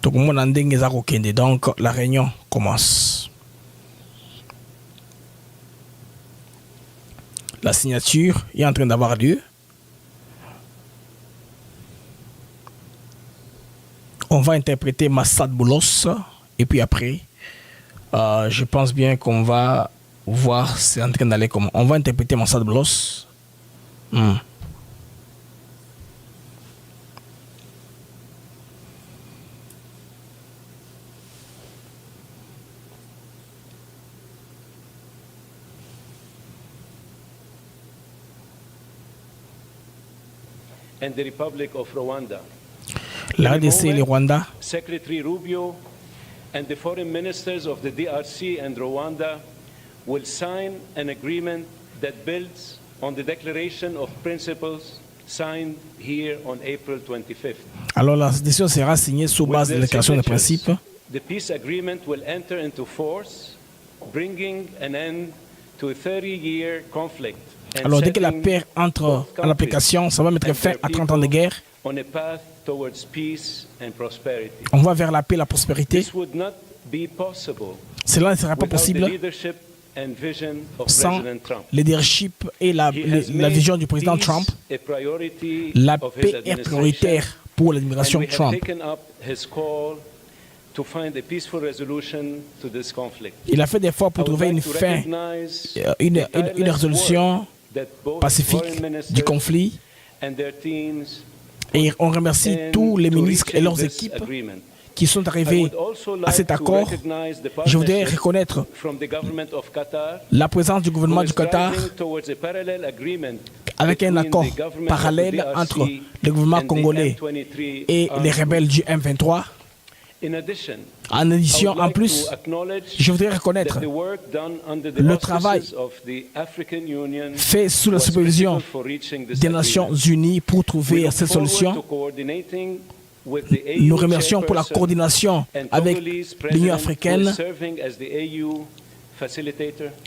Donc la réunion commence. La signature est en train d'avoir lieu. On va interpréter Massad Boulos et puis après, je pense bien qu'on va voir c'est en train d'aller comment. On va interpréter Massad Boulos. And the Republic of Rwanda. La RDC et le Rwanda. Secretary Rubio and the foreign ministers of the DRC and Rwanda will sign an agreement that builds on the declaration of principles signed here on April 25th. Alors la décision sera signée sous base de la déclaration de principes. The peace agreement will enter into force, bringing an end to a 30-year conflict. Alors dès que la paix entre en application, ça va mettre fin à 30 ans de guerre. On a path towards peace and prosperity. On va vers la paix et la prospérité. This would not be possible Cela ne sera pas possible sans le leadership et la vision du président Trump. La paix est prioritaire pour l'administration Trump. Il a fait des efforts pour trouver une fin, une résolution pacifique du conflit. Et on remercie tous les ministres et leurs équipes qui sont arrivés à cet accord. Je voudrais reconnaître la présence du gouvernement du Qatar avec un accord parallèle entre le gouvernement congolais et les rebelles du M23. En addition, en plus, je voudrais reconnaître le travail fait sous la supervision des Nations Unies pour trouver cette solution. Nous remercions pour la coordination avec l'Union africaine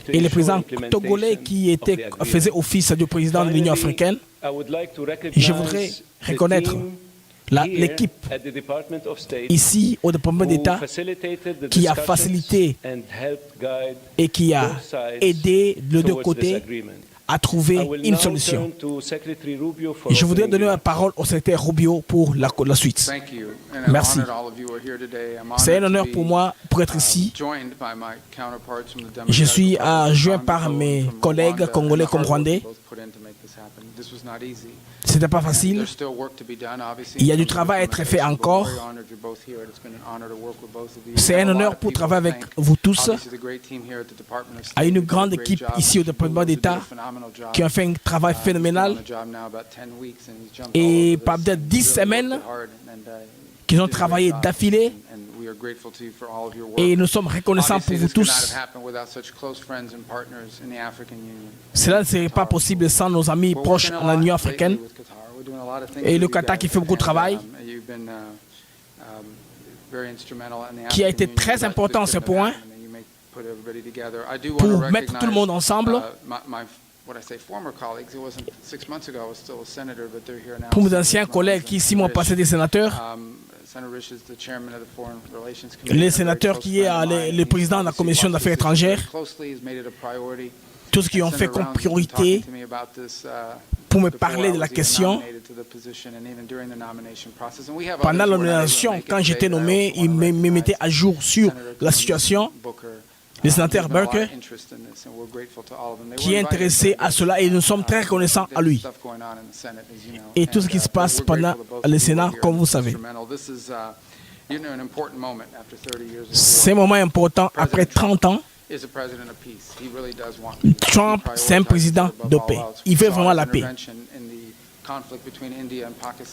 et le président togolais qui faisait office de président de l'Union africaine. Je voudrais reconnaître l'équipe ici au département d'État qui a facilité et qui a aidé les deux côtés à trouver une solution. Et je voudrais donner la parole au secrétaire Rubio pour la suite. Merci. C'est un honneur pour moi pour être ici. Je suis joint par mes collègues congolais comme rwandais. Ce n'était pas facile. Il y a du travail à être fait encore. C'est un honneur pour travailler avec vous tous. À une grande équipe ici au département d'État qui a fait un travail phénoménal. Et par peut-être 10 semaines qu'ils ont travaillé d'affilée. Et nous sommes reconnaissants pour vous tous. Cela ne serait pas possible sans nos amis proches en Union africaine. Et le Qatar qui fait beaucoup de travail, qui a été très important à ce point pour mettre tout le monde ensemble. Pour mes anciens collègues qui 6 mois passés des sénateurs, les sénateurs qui est le président de la Commission d'affaires étrangères, tous qui ont fait comme priorité pour me parler de la question. Pendant la nomination, quand j'étais nommé, ils me mettaient à jour sur la situation. Le sénateur Burke, qui est intéressé à cela, et nous sommes très reconnaissants à lui. Et tout ce qui se passe pendant le Sénat, comme vous savez. C'est un moment important après 30 ans. Trump, c'est un président de paix. Il veut vraiment la paix.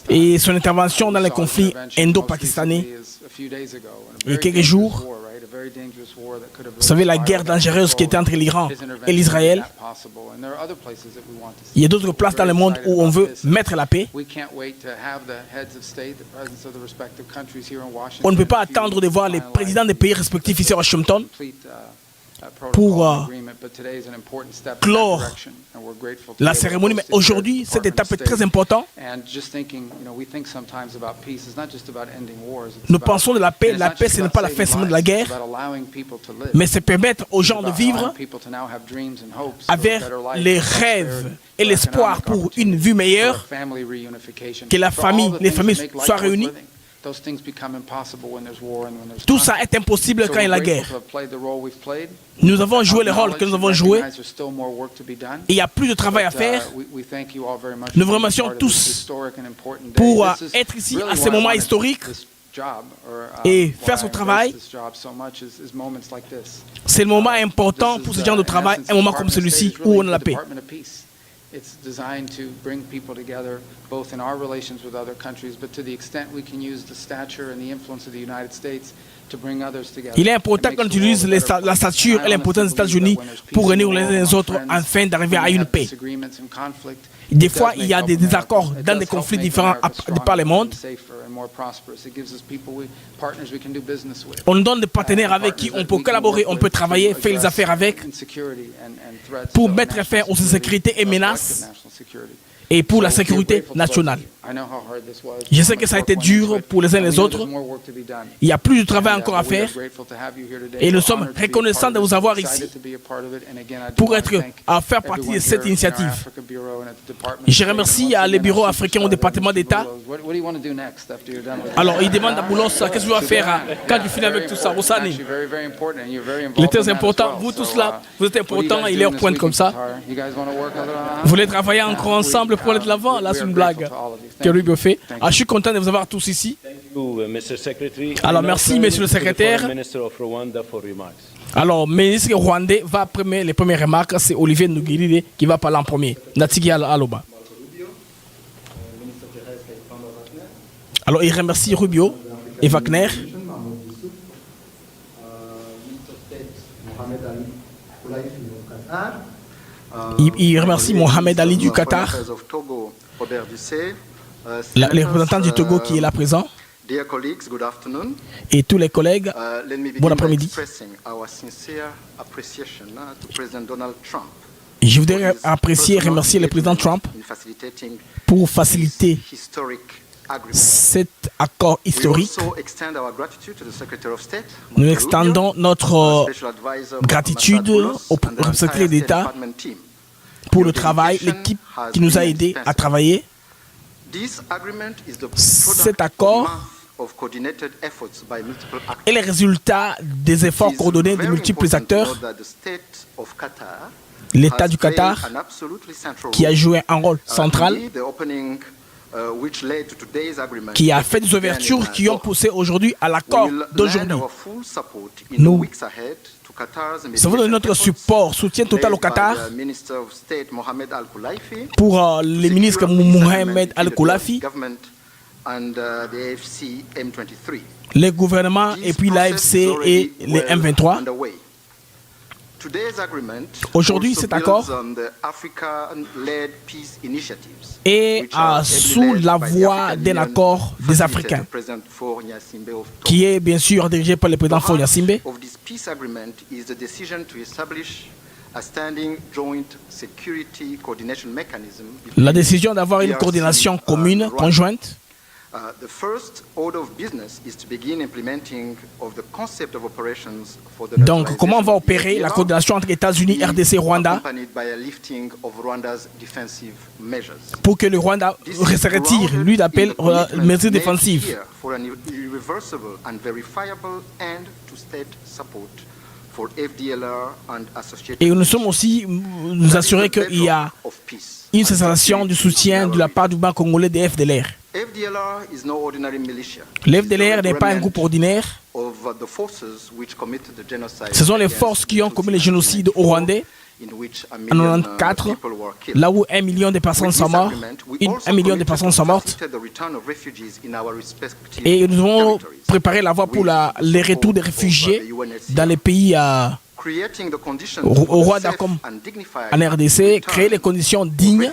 Et son intervention dans le conflit indo-pakistanais, il y a quelques jours, vous savez, la guerre dangereuse qui était entre l'Iran et l'Israël. Il y a d'autres places dans le monde où on veut mettre la paix. On ne peut pas attendre de voir les présidents des pays respectifs ici à Washington. pour clore la cérémonie, mais aujourd'hui, cette étape est très importante. Nous pensons de la paix. La paix, ce n'est pas la fin seulement de la guerre, mais c'est permettre aux gens de vivre avec les rêves et l'espoir pour une vie meilleure, que la famille, les familles soient réunies. Tout ça est impossible quand il y a la guerre. Nous avons joué le rôle que nous avons joué. Il y a plus de travail à faire. Nous vous remercions tous pour être ici à ce moment historique et faire son travail. C'est le moment important pour ce genre de travail, un moment comme celui-ci où on a la paix. It's designed to bring people together, both in our relations with other countries, but to the extent we can use the stature and the influence of the United States to bring others together. Il est important qu'on utilise la stature et l'importance des États-Unis pour réunir les uns les autres afin d'arriver à une paix. Des fois, il y a des désaccords dans des conflits différents par le monde. On nous donne des partenaires avec qui on peut collaborer, on peut travailler, faire les affaires avec, pour mettre fin aux insécurités et menaces et pour la sécurité nationale. Je sais que ça a été dur pour les uns et les autres. Il y a plus de travail encore à faire et nous sommes reconnaissants de vous avoir ici pour faire partie de cette initiative. Je remercie les bureaux africains au département d'État. Alors, il demande à Boulos, qu'est-ce que tu vas faire quand tu finis avec tout ça? Il est très important. Vous tous là, vous êtes importants. Il est en pointe comme ça. Vous voulez travailler encore ensemble pour aller de l'avant? Là, c'est une blague que Rubio fait. Je suis content de vous avoir tous ici. Alors, merci, monsieur le secrétaire. Alors, le ministre rwandais va primer les premières remarques. C'est Olivier Nugirire qui va parler en premier. Natigi Aloba. Alors, il remercie Rubio et Wagner. Il remercie Mohamed Ali du Qatar, les représentants du Togo qui est là présent, et tous les collègues. Bon après-midi. Je voudrais apprécier et remercier le président Trump pour faciliter cet accord historique. Nous extendons notre gratitude au secrétaire d'État pour le travail, l'équipe qui nous a aidés à travailler. Cet accord est le résultat des efforts coordonnés de multiples acteurs. L'État du Qatar, qui a joué un rôle central, qui a fait des ouvertures qui ont poussé aujourd'hui à l'accord d'aujourd'hui. Nous avons donné notre soutien total au Qatar pour le ministre Mohamed Al-Khulafi, le gouvernement et puis l'AFC et les M23. Aujourd'hui, cet accord est sous la voie d'un accord des Africains, qui est bien sûr dirigé par le président Faure Gnassingbé. La décision d'avoir une coordination commune, conjointe. Donc, comment on va opérer la coordination entre États-Unis, RDC et Rwanda pour que le Rwanda se retire, lui, d'appel mesures défensives. Et nous sommes aussi nous assurer qu'il y a une cessation du soutien de la part du gouvernement congolais des FDLR. L'FDLR n'est pas un groupe ordinaire. Ce sont les forces qui ont commis le génocide au Rwandais en 1994, là où 1 million de personnes sont mortes. 1 million de personnes sont mortes. Et nous avons préparé la voie pour les retours des réfugiés dans les pays au Rwanda comme en RDC, créer les conditions dignes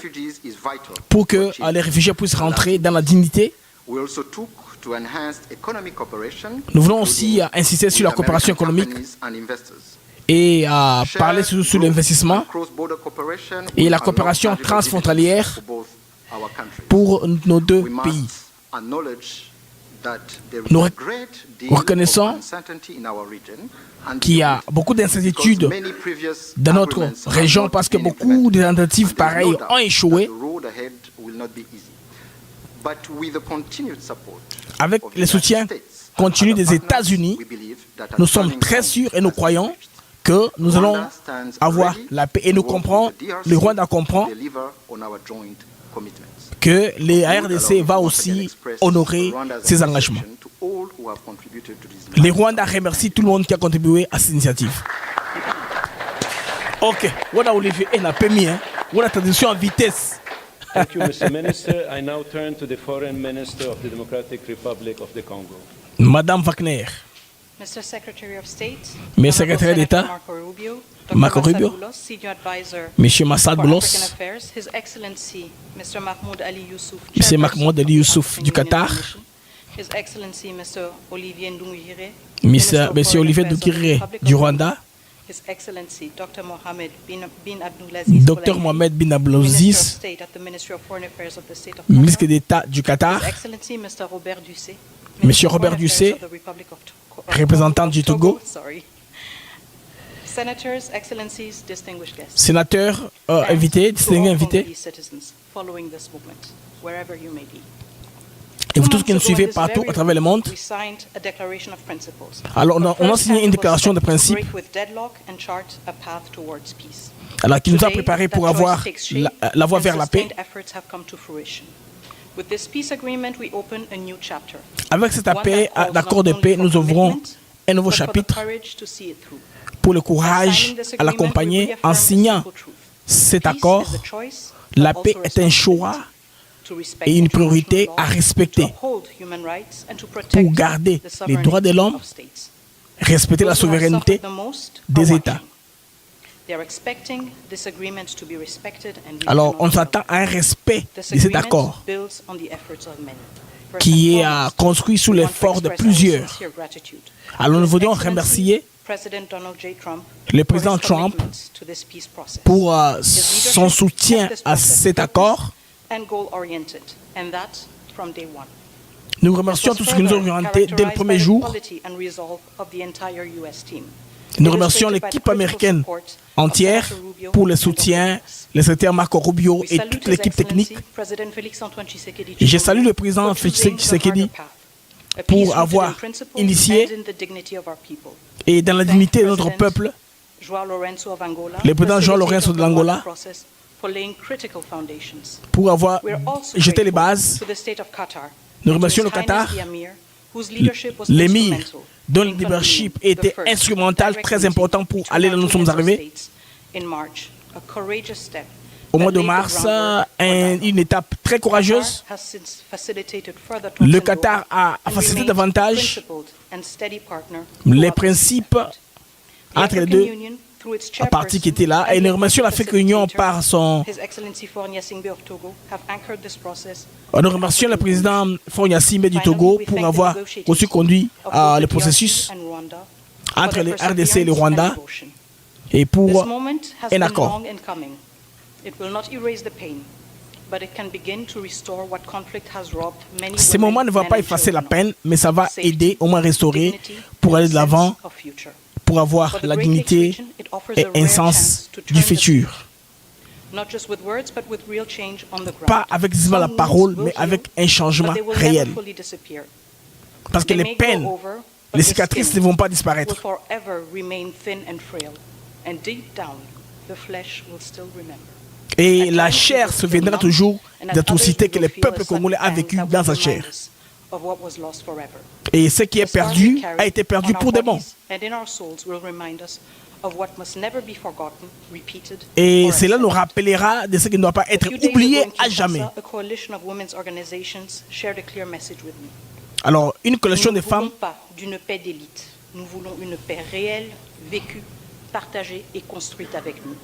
pour que les réfugiés puissent rentrer dans la dignité. Nous voulons aussi insister sur la coopération économique et a parlé sur l'investissement et la coopération transfrontalière pour nos deux pays. Nous reconnaissons qu'il y a beaucoup d'incertitudes dans notre région parce que beaucoup de tentatives pareilles ont échoué. Avec le soutien continu des États-Unis, nous sommes très sûrs et nous croyons que nous allons avoir la paix. Et nous comprenons, le Rwanda comprend que la RDC va aussi honorer ses engagements. Le Rwanda remercie tout le monde qui a contribué à cette initiative. Ok, voilà Olivier, il n'a pas mis, voilà traduction en vitesse. Thank you, Mr. Minister. I now turn to the Foreign Minister of the Democratic Republic of the Congo. Madame Wagner. Mr. Secretary of State, Monsieur le secrétaire d'État, Marco Rubio, Monsieur Massad Boulos, His Excellency Mr. Mahmoud Ali Youssouf, Monsieur Mahmoud Ali Youssouf du Qatar, His Excellency Mr. Olivier Nduhire, Monsieur Olivier Nduhire du Rwanda, His Excellency Dr. Mohamed bin Abdulaziz, Dr. Mohamed bin Abdulaziz, ministre d'État du Qatar, His Excellency Mr. Robert Ducé, Monsieur Robert Ducé, représentant du Togo, Senators, Excellencies, distinguished guests, sénateurs invités, distingués invités, et vous tous qui nous suivez partout à travers le monde. Alors on a signé une déclaration de principe alors, qui nous a préparé pour avoir la voie vers la paix. Avec cet accord de paix, nous ouvrons un nouveau chapitre pour le courage à l'accompagner en signant cet accord. La paix est un choix et une priorité à respecter pour garder les droits de l'homme, respecter la souveraineté des États. Alors, on s'attend à un respect de cet accord qui est construit sous l'effort de plusieurs. Alors, nous voudrions remercier le président Trump pour son soutien à cet accord. Nous remercions tous ceux qui nous ont orientés dès le premier jour. Nous remercions l'équipe américaine entière pour le soutien, le secrétaire Marco Rubio et toute l'équipe technique. Et je salue le président Félix Tshisekedi pour avoir initié et dans la dignité de notre peuple, le président João Lourenço de l'Angola, pour avoir jeté les bases. Nous remercions le Qatar, l'émir, dont le leadership était instrumental, très important pour aller là où nous sommes arrivés. Au mois de mars, une étape très courageuse. Le Qatar a facilité davantage les principes entre les deux parties qui étaient là. Et nous remercions l'Afrique Union par son... Nous remercions le président Faure Gnassingbe du Togo pour avoir aussi conduit le processus entre le RDC et le Rwanda et pour un accord. Ce moment ne va pas effacer la peine, mais ça va aider au moins restaurer pour aller de l'avant, pour avoir la dignité et un sens du futur. Pas avec la parole, mais avec un changement réel. Parce que les peines, les cicatrices ne vont pas disparaître. Et la chair se souviendra toujours des atrocités que le peuple congolais a vécues dans sa chair. Et ce qui est perdu a été perdu pour de bon. Et cela nous rappellera de ce qui ne doit pas être oublié à jamais. Alors, une coalition de femmes. Nous ne voulons pas d'une paix d'élite. Nous voulons une paix réelle, vécue, partagée et construite avec nous.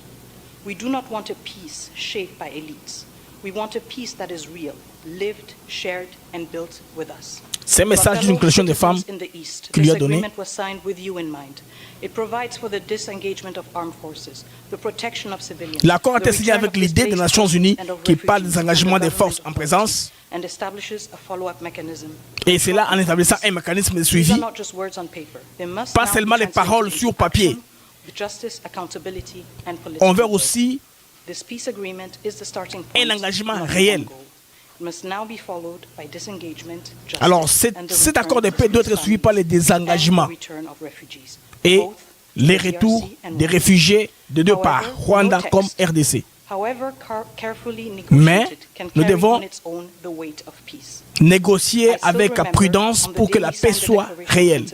We do not want a peace shaped by elites. We want a peace that is real, lived, shared and built with us. C'est un message d'une collection de femmes qui lui a donné. L'accord a été signé avec l'idée des Nations Unies qui parle des engagements des forces en présence. Et c'est là en établissant un mécanisme de suivi, pas seulement les paroles sur papier. On veut aussi un engagement réel. Alors cet accord de paix doit être suivi par les désengagements et les retours des réfugiés de deux parts, Rwanda comme RDC. Mais nous devons négocier avec prudence pour que la paix soit réelle.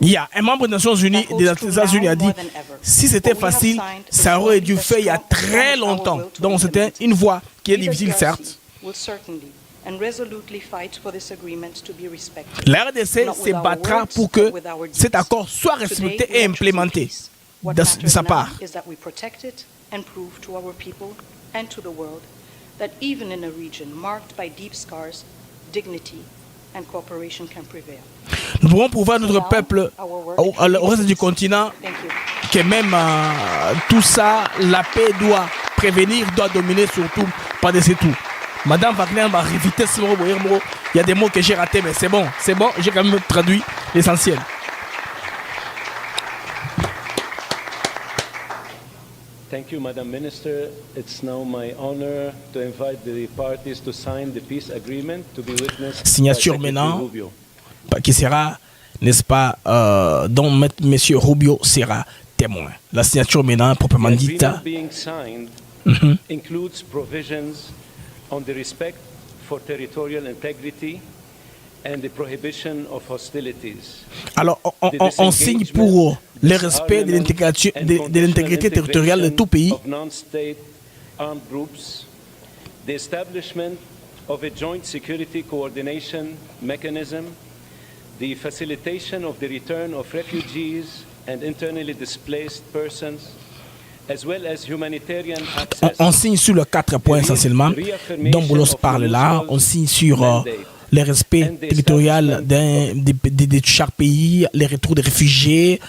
Il y a un membre des Nations Unies des États-Unis a dit si c'était facile, ça aurait dû faire il y a très longtemps. Donc c'était une voie qui est difficile, certes. La RDC se battra pour que cet accord soit respecté et implémenté de sa part. Nous pouvons prouver à notre peuple, au reste du continent, que même tout ça, la paix doit prévenir, doit dominer surtout par-dessus tout. Madame Wagner va éviter ce mot. Il y a des mots que j'ai ratés, mais c'est bon, j'ai quand même traduit l'essentiel. Thank you, Madam Minister. It's now my honor to invite the parties to sign the peace agreement to be witnessed. Signature maintenant, qui sera, n'est-ce pas, dont Monsieur Rubio sera témoin. La signature maintenant, proprement dite. The agreement being signed includes provisions on the respect for territorial integrity and the prohibition of hostilities. Alors, on signe pour le respect de l'intégrité territoriale de tout pays. Non-state armed groups, the establishment of a joint security coordination mechanism, the facilitation of the return of refugees and internally displaced persons, as well as humanitarian access. On signe sur les 4 points essentiellement dont Boulos parle là. On signe sur le respect territorial de chaque pays, les retours des réfugiés,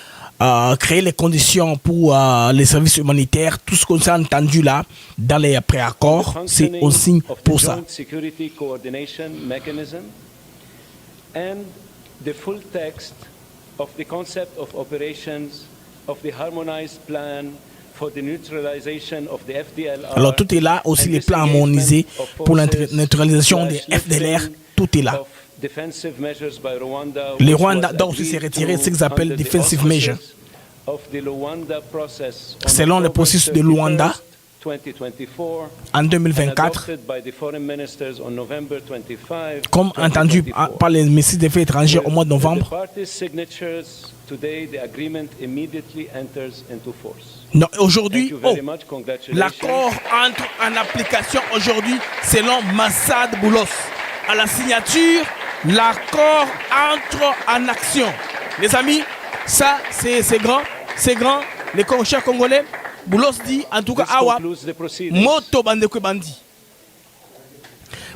créer les conditions pour les services humanitaires, tout ce qu'on s'est entendu là dans les préaccords, c'est on signe pour ça. And the full text of the concept of operations of the harmonized plan for the neutralization of the FDLR. Alors tout est là, aussi les plans harmonisés pour la neutralisation des FDLR, tout est là. Le Rwanda doit aussi se retirer ce qu'ils appellent defensive measures. Selon le processus de Luanda, en 2024, comme entendu par les ministres des Affaires étrangères au mois de novembre. Non, aujourd'hui, l'accord entre en application aujourd'hui selon Massad Boulos. À la signature, l'accord entre en action. Les amis, ça c'est grand, les chers congolais. Boulos dit en tout cas awa moto bandeko bandi.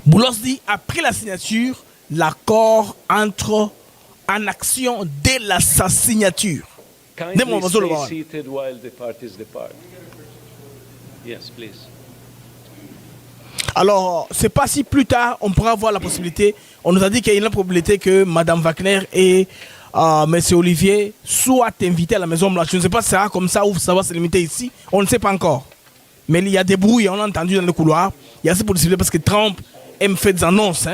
Boulos dit après la signature, l'accord entre en action dès sa signature. Yes, please. Alors, c'est pas si plus tard on pourra avoir la possibilité. On nous a dit qu'il y a une probabilité que Madame Wagner et Monsieur Olivier soient invités à la Maison Blanche. Je ne sais pas si ça sera comme ça ou ça va se limiter ici. On ne sait pas encore. Mais il y a des bruits, on a entendu dans le couloir. Il y a cette possibilité parce que Trump aime faire des annonces,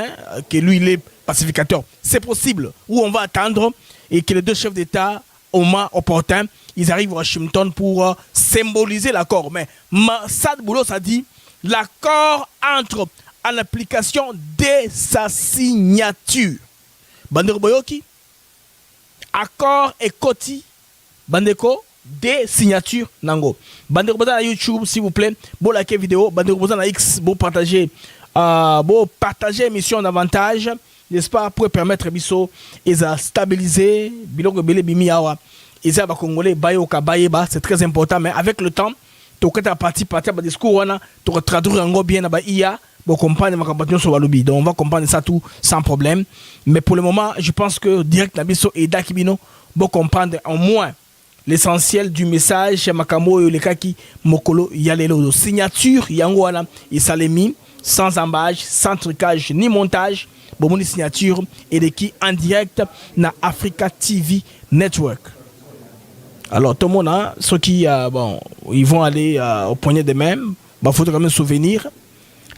que lui il est pacificateur. C'est possible. Ou on va attendre et que les deux chefs d'État, au moment opportun, ils arrivent à Washington pour symboliser l'accord. Mais Massad Boulos a dit l'accord entre en application dès sa signature. Bandeko Boyoki, accord et Koti, Bandeko, dès signature Nango. Bandeko Boza na YouTube, s'il vous plaît, bon like vidéo, Bandeko Boza na X, bon partager l'émission davantage, n'est-ce pas, pour permettre Bisso et à stabiliser, Biloko Bele Bimiawa, et ça va Congolais, Bayoka Bayeba, c'est très important, mais avec le temps, tu as parti discours, tu as traduit bien IA bon, comprendre sur le lobby. Donc, on va comprendre ça tout sans problème. Mais pour le moment, je pense que direct Nabiso et Dakibino vont comprendre au moins l'essentiel du message chez Makamo et Lekaki Mokolo Yalelo. Signature, Yangoana et Salemi, sans embâche, sans trucage ni montage. Bon, signature et de qui en direct na Africa TV Network. Alors, tout le monde, hein, ceux qui bon, ils vont aller au poignet de main, il faut quand même se souvenir.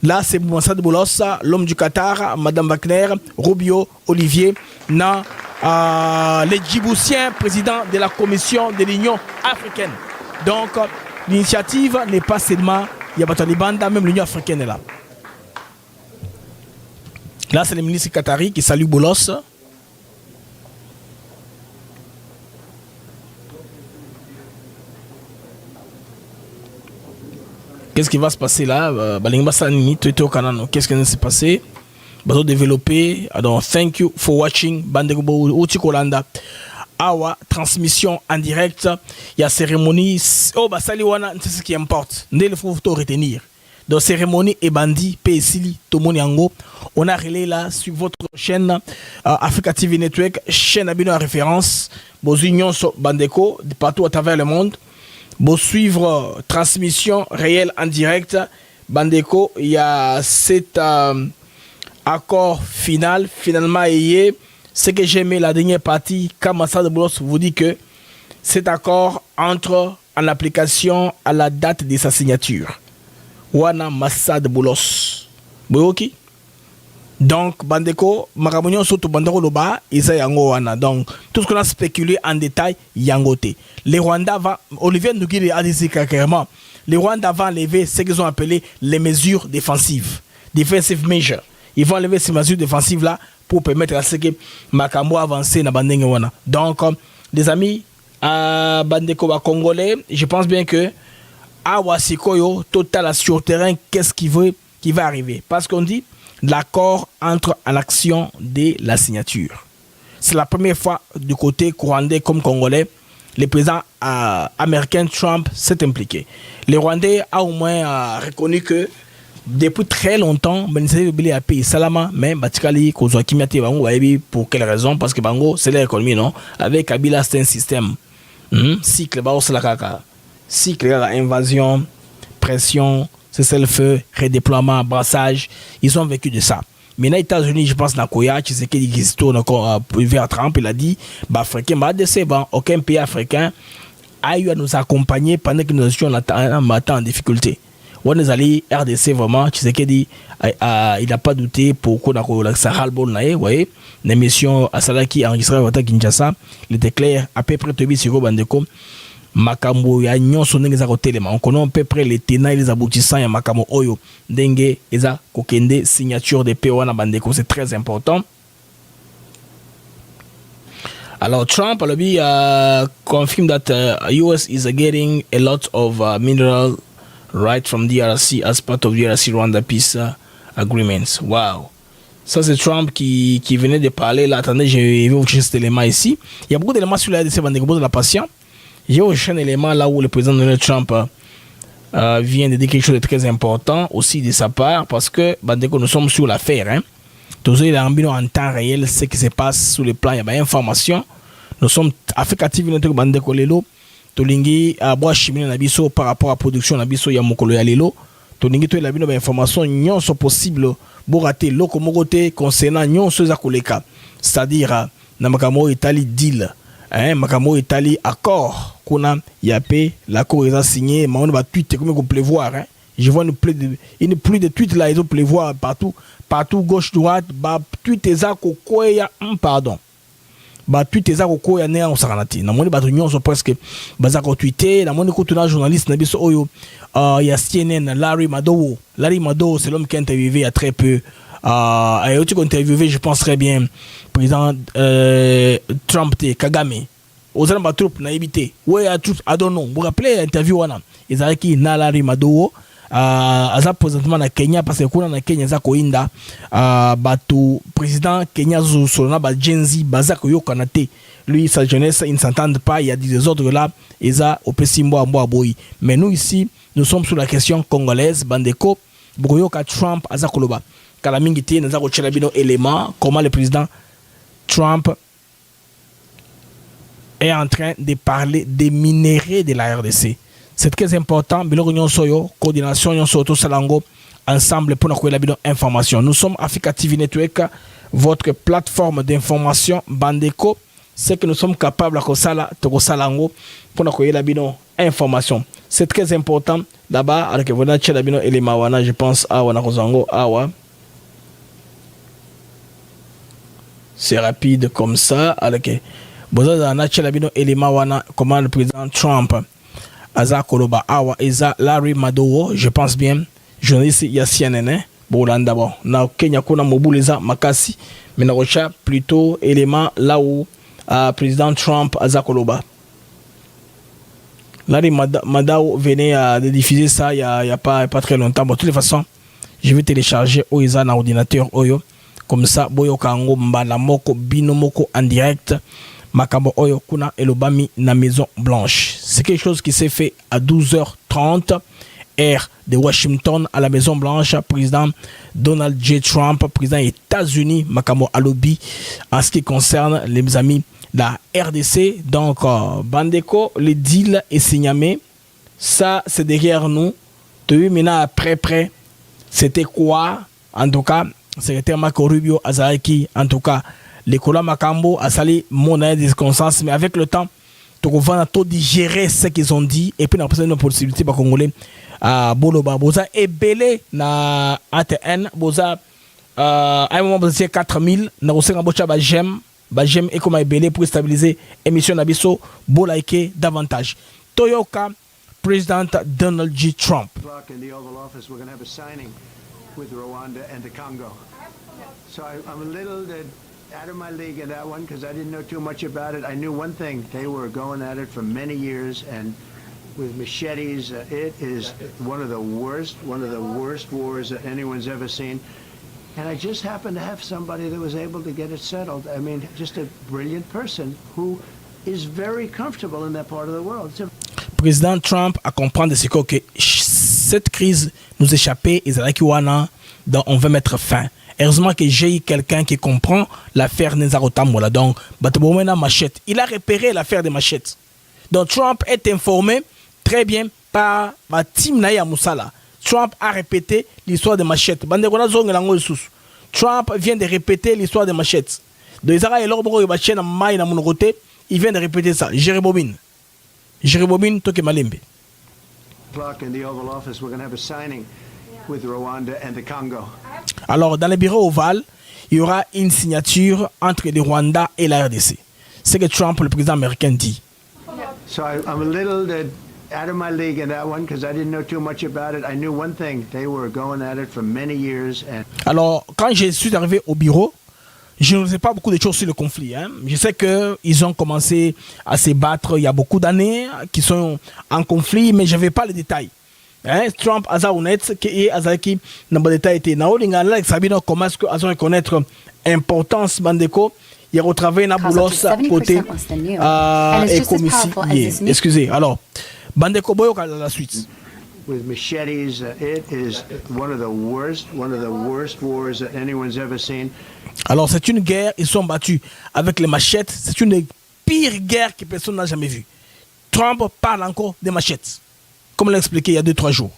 Là, c'est Moussa de Boulos, l'homme du Qatar, Madame Wagner, Rubio, Olivier, les Djiboutiens, président de la Commission de l'Union africaine. Donc, l'initiative n'est pas seulement Yabatolibanda, même l'Union africaine est là. Là, c'est le ministre qatari qui salue Boulos. Qu'est-ce qui va se passer là? Qu'est-ce qui va se passer? Bazo développer. Donc, thank you for watching. Bandego Utikolanda. Awa, transmission en direct. Il y a cérémonie. Oh, bah, Saliwana, c'est ce qui importe. Il faut retenir. Donc, cérémonie et bandit, PSili, Tomoni Ango. On a relais là sur votre chaîne Africa TV Network, chaîne abonnée en référence. Vos unions sont Bandeko, partout à travers le monde. Pour suivre transmission réelle en direct, Bandeko, il y a cet accord final, finalement, ce que j'ai aimé la dernière partie, Kamasa de Boulos vous dit que cet accord entre en application à la date de sa signature. Wana Massa de Boulos. Boyoki. Donc, Bandeko, Maramonion Soto Bandero Loba, Isa Yango Wana. Donc, tout ce qu'on a spéculé en détail, Yangote. Les Rwandais Olivier Nougui a dit carrément, les Rwandais vont enlever ce qu'ils ont appelé les mesures défensives. Defensive measures. Ils vont enlever ces mesures défensives là pour permettre à ce que Makambo avance dans Bandenge Wana. Donc, les amis, Bandeko Congolais, je pense bien que Awasikoyo, total sur terrain, qu'est-ce qui va arriver? Parce qu'on dit l'accord entre en action de la signature. C'est la première fois du côté rwandais comme congolais, le président américain Trump s'est impliqué. Les Rwandais ont au moins reconnu que depuis très longtemps, pour quelle raison? Parce que Bango, c'est l'économie, non? Avec Kabila, c'est un système. Cycle, cycle, invasion, pression, cessez-le-feu, redéploiement, brassage, ils ont vécu de ça. Mais les États-Unis, je pense, Nakoya, tu sais qu'il tourne encore vers Trump, il a dit, Africain, aucun pays africain a eu à nous accompagner pendant que nous étions en difficulté. On est allé RDC vraiment, tu sais qu'il dit, il n'a pas douté pour qu'on a Sahel bon là, vous voyez, l'émission à Salaki enregistrée à Kinshasa, il était clair, à peu près Tobi Siro Bandeko. Makambo ya nyonso ndenge za kotelema on connaît à peu près les tenants et les aboutissants ya Makambo oyo ndenge eza kokende signature de paix wana bandeko, c'est très important. Alors Trump alabi confirmed that US is getting a lot of mineral right from DRC as part of DRC Rwanda peace agreements. Wow. Ça c'est Trump qui venait de parler là. Attendez, je vais vous chercher cet élément ici. Il y a beaucoup d'éléments sur la RDC bandeko de la patience. J'ai aussi un élément là où le président Donald Trump vient de dire quelque chose de très important aussi de sa part, parce que nous sommes sur l'affaire. Hein. Tous les ambulants en temps réel, ce qui se passe sur le plan, il y a des informations. Nous sommes Africa TV notre Bandeko Lelo, Tolingi à bois chimie nabiso par rapport à la production nabiso ya mokolo ya lelo. Tolingi to la bino information nyon sont possibles pour rater locomogote concernant nyon ceux à koleka. C'est-à-dire namakamo Italie deal. Makamo Italie accord qu'on yapé l'accord est signé mais on va tweet comme on peut voir hein. Je vois une pluie de tweets là ils ont pleuvoir partout gauche droite ba tweet eza kokoya pardon ba tweet eza kokoya ne on saranati na moni ba union sont presque baza ko tweeter na moni ko tuna journaliste na biso oyo ya CNN Larry Madowo c'est l'homme qui a interviewé il y a très peu et tu interviewé je pense très bien président Trump Kagame aux armes troupes na évité ouais à troupes I don't know vous rappelez interview wana ezaki na Larry Madowo aza présentement na Kenya parce que kuna na Kenya za koinda batu président Kenya solona ba Genzi baza koyokana te lui sa jeunesse ils ne s'entendent pas il y a des ordres là eza au pesimbo ambo aboyi mais nous ici nous sommes sur la question congolaise bandeko bokoyoka Trump aza koloba kala mingi te naza kochela bino élément comment le président Trump est en train de parler des minéraux de la RDC. C'est très important. Biloko nyonso yo coordination nyonso to salango ensemble pour nous la information. Nous sommes Africa TV Network, votre plateforme d'information Bandeko. C'est que nous sommes capables de sala to salango pour nous la information. C'est très important. Là-bas avec vous n'avez la bino élément wana je pense à wana kozango awa. C'est rapide comme ça avec boza na chela bino élément wana comment le président Trump aza koloba awa eza Larry Madowo je pense bien journaliste ya CNN bolanda bon na Kenya kuna mobuleza makasi mais na rocha plutôt élément là où président Trump aza koloba Larry Madowo venait de diffuser ça il y a pas très longtemps. Bon, de toutes les façons je vais télécharger Oiza na ordinateur oyo comme ça boyo kango mbala moko bino moko en direct makambo oyo kuna elobami na Maison Blanche. C'est quelque chose qui s'est fait à 12h30 heure de Washington à la Maison Blanche. Président Donald J. Trump, président des États-Unis, makambo alobi en ce qui concerne les amis la RDC. Donc Bandeko, le deal est signé. Ça c'est derrière nous. Depuis maintenant après c'était quoi en tout cas secrétaire Marco Rubio Azaraki en tout cas l'école Makambo a sali mon des consciences mais avec le temps tu vas tout digérer ce qu'ils ont dit et puis on a une possibilité pour congolais à Boloba boza et belé na ATN boza à un moment boza 4000 na osenga bocha ba j'aime et comme belé pour stabiliser émission nabiso bo like davantage Toyoka président Donald J. Trump with Rwanda and the Congo. So I'm a little out of my league in that one because I didn't know too much about it. I knew one thing, they were going at it for many years and with machetes. It is one of the worst wars that anyone's ever seen. And I just happened to have somebody that was able to get it settled. I mean, just a brilliant person who is very comfortable in that part of the world. Président Trump a compris de ce que cette crise nous échappait et c'est là on veut mettre fin. Heureusement que j'ai eu quelqu'un qui comprend l'affaire Nezarotamola. Donc, machette. Il a repéré l'affaire des machettes. Donc, Trump est informé très bien par la team Naya Moussala. Trump a répété l'histoire des machettes. Trump vient de répéter l'histoire des machettes. Donc, il vient de répéter ça. Jérémy Toke Malembe. In the Oval Office, we're going to have a signing with Rwanda and the Congo. Alors, dans le bureau ovale, il y aura une signature entre le Rwanda et la RDC. C'est que Trump, le président américain, dit. So I'm a little out of my league in that one because I didn't know too much about it. I knew one thing, they were going at it for many years. Alors, quand je suis arrivé au bureau, je ne sais pas beaucoup de choses sur le conflit. Hein. Je sais qu'ils ont commencé à se battre il y a beaucoup d'années, qu'ils sont en conflit, mais je n'avais pas les détails. Hein. Trump a honnête et Azaki n'a pas de détails. Comment est-ce qu'ils ont reconnaître l'importance Bandeko? Il y a retravaillé na boulos côté et commissaire. Excusez. Alors, Bandeko Boyo la suite. With machetes, it is one of the worst wars that anyone's ever seen. Alors c'est une guerre, ils sont battus avec les machettes, c'est une des pires guerres que personne n'a jamais vues. Trump parle encore des machettes, comme l'a expliqué il y a 2-3 jours.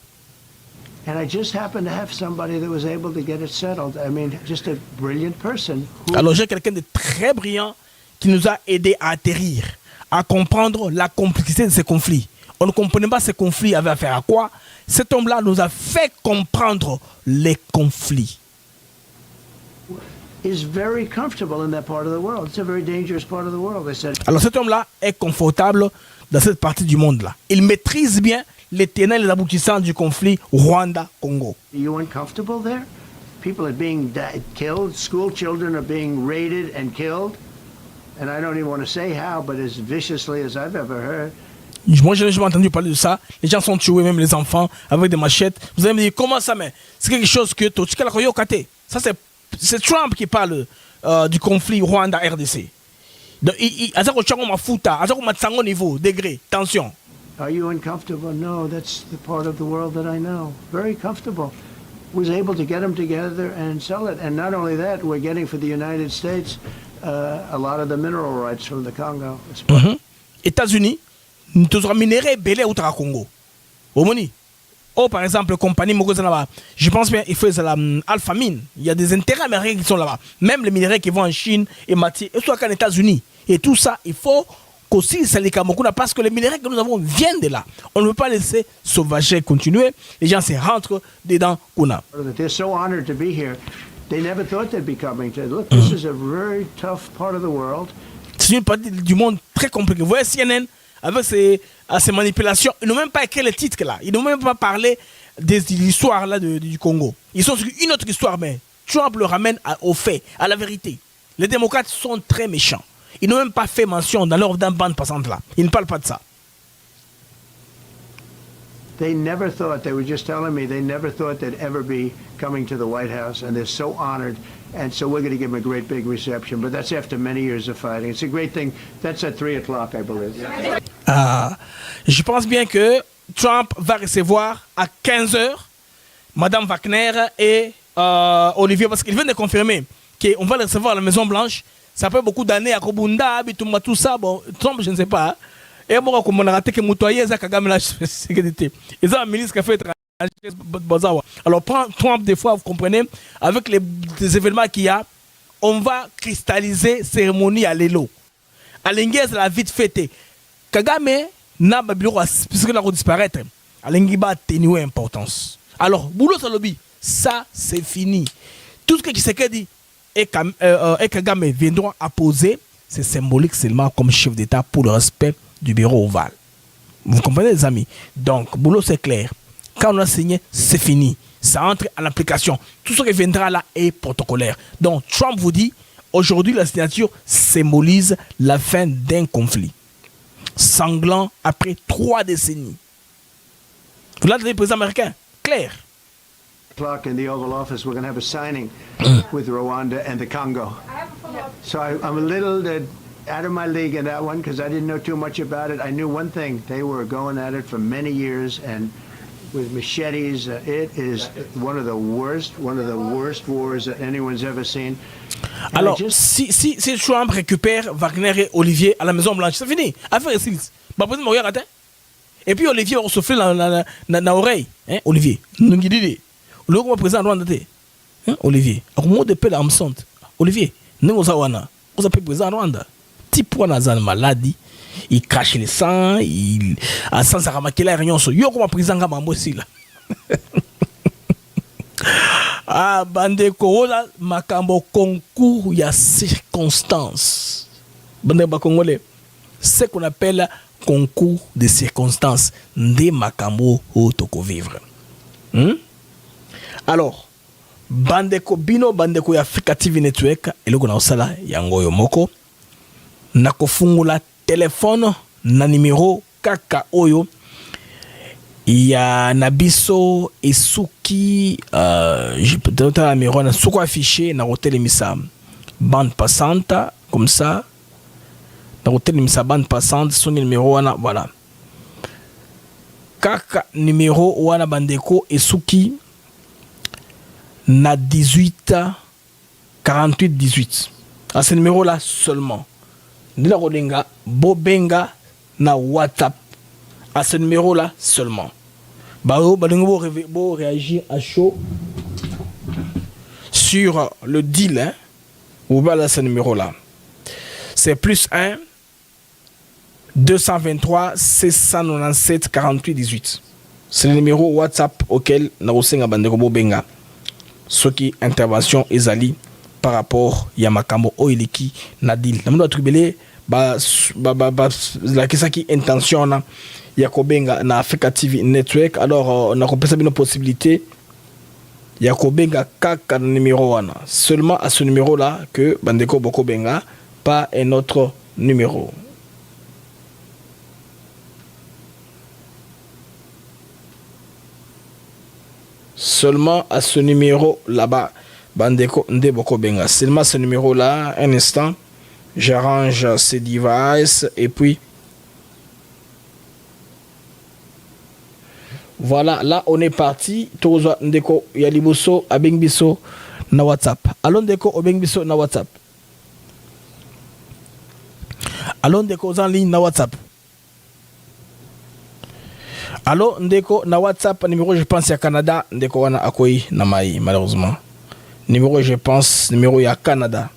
And I just happened to have somebody that was able to get it settled. I mean, just a brilliant person. Alors j'ai quelqu'un de très brillant qui nous a aidé à atterrir, à comprendre la complexité de ces conflits. On ne comprenait pas ces conflits avaient affaire à quoi. Cet homme-là nous a fait comprendre les conflits. Is very comfortable in that part of the world. It's a very dangerous part of the world, they said. Alors cet homme-là est confortable dans cette partie du monde-là. Il maîtrise bien les tenants et les aboutissants du conflit Rwanda-Congo. Are you uncomfortable there? People are being killed. School children are being raided and killed. And I don't even want to say how, but as viciously as I've ever heard. Moi, je n'ai jamais entendu parler de ça. Les gens sont tués, même les enfants, avec des machettes. Vous allez me dire, comment ça, mais c'est quelque chose que ça, c'est Trump qui parle du conflit Rwanda-RDC. Niveau, degré, tension. Are you uncomfortable? No, that's the part of the world that I know. Very comfortable. was able to get them together and sell it. And not only that, we're getting for the United States a lot of the mineral rights from the Congo. États-Unis, nous avons minéré belé au Congo. Au Moni. Oh, par exemple, compagnie Mogoza là-bas. Je pense bien qu'il faut Alpha Mine. Il y a des intérêts américains qui sont là-bas. Même les minéraux qui vont en Chine et Mati, et soit qu'en États-Unis. Et tout ça, il faut qu'aussi ça les Kamokuna parce que les minéraux que nous avons viennent de là. On ne peut pas laisser sauvager continuer. Les gens se rentrent dedans. They're so honored to be here. They never thought they'd be coming to. Look, this is a very tough part of the world. C'est une partie du monde très compliquée. Vous voyez CNN avec ses manipulations, ils n'ont même pas écrit les titres là. Ils n'ont même pas parlé de l'histoire là du Congo. Ils sont sur une autre histoire, mais Trump le ramène aux faits, à la vérité. Les démocrates sont très méchants. Ils n'ont même pas fait mention dans leur bande passante là. Ils ne parlent pas de ça. They never thought, they were just telling me, they never thought they'd ever be coming to the White House, and they're so honored. And so we're going to give them a great big reception. But that's after many years of fighting. It's a great thing. That's at 3 o'clock, I believe. Je pense bien que Trump va recevoir à 15h Madame Wagner et Olivier, parce qu'il vient de confirmer qu'on va le recevoir à la Maison-Blanche. Ça fait beaucoup d'années à Kobunda, tout ça. Bon, Trump, je ne sais pas. Et moi, comme on a raté que Moutoye, ça Kagame la sécurité. Ils ont un ministre qui a fait étranger. Alors, Trump, des fois, vous comprenez, avec les événements qu'il y a, on va cristalliser cérémonie à l'élo. À l'Inguez, la vite fêtée. Kagame n'a pas bureau puisque là, on disparaître. À l'Inguiba a tenu importance. Alors, Boulot Salobi, ça, c'est fini. Tout ce qui s'est dit et Kagame viendront apposer, c'est symbolique seulement comme chef d'État pour le respect du bureau ovale. Vous comprenez, les amis? Donc, boulot, c'est clair. Quand on a signé, c'est fini. Ça entre en application. Tout ce qui viendra là est protocolaire. Donc, Trump vous dit, aujourd'hui, la signature symbolise la fin d'un conflit sanglant après 3 décennies. Vous l'avez dit, président américain? Clair. In the Oval Office, we're going to have a signing with Rwanda and the Congo. So I'm a little out of my league in that one because I didn't know too much about it. I knew one thing: they were going at it for many years, and with machetes, it is one of the worst wars that anyone's ever seen. Alors, si Trump récupère Wagner et Olivier à la Maison Blanche, c'est fini. Affaire est finie. Et puis Olivier va souffler dans l'oreille, hein, Olivier. Le président Rwanda, Olivier. Alors, moi de paix l'amsante. Olivier, nous avons président Rwanda. Tipo na zan maladie, il crache le sang, il a sans sa ramakela rien so. Yo comme président Gamambo aussi là. Ah bande ko la makambo concours ya circonstances. Bande ba congolais. Ce qu'on appelle concours de circonstances de makambo o toko vivre. Alors bandeko bino bandeko ya Africa TV Network eloko na osala yango yo moko nakofungula téléphone na numéro kaka oyo ya nabiso esuki je peux donner la numéro na soko affiché na hotel misa bande passante comme ça na hotel misa bande passante son numéro wana voilà kaka numéro wana bandeko esuki na 18 48 18 à ce numéro là seulement Nila Rodenga Bobenga na WhatsApp à ce numéro là seulement. Bao Balingo réagir à chaud sur le deal hein, ou à ce numéro là. C'est +1 223 697 48 18. C'est le numéro WhatsApp auquel Narosenga Bandeko Bobenga. Ce qui intervention ezali par rapport ya makambo oiliki na deal. Na mdo atribele la kisa ki intention na ya kobenga na Africa TV Network. Alors on a compris une possibilité ya kobenga kaka numéro wana. Seulement à ce numéro là que bandeko boko benga, pas un autre numéro. Seulement à ce numéro là-bas, Bandeko Ndeboko Benga. Seulement ce numéro là, un instant, j'arrange ces devices et puis Voilà, là on est parti. Toza ndeko ya liboso abengbiso na WhatsApp. Allons ndeko obengbiso na WhatsApp. Allons ndeko en ligne na WhatsApp. Allô ndeko na WhatsApp numéro je pense ya Canada ndeko wana akoi na mai malheureusement. Numéro je pense numéro ya Canada.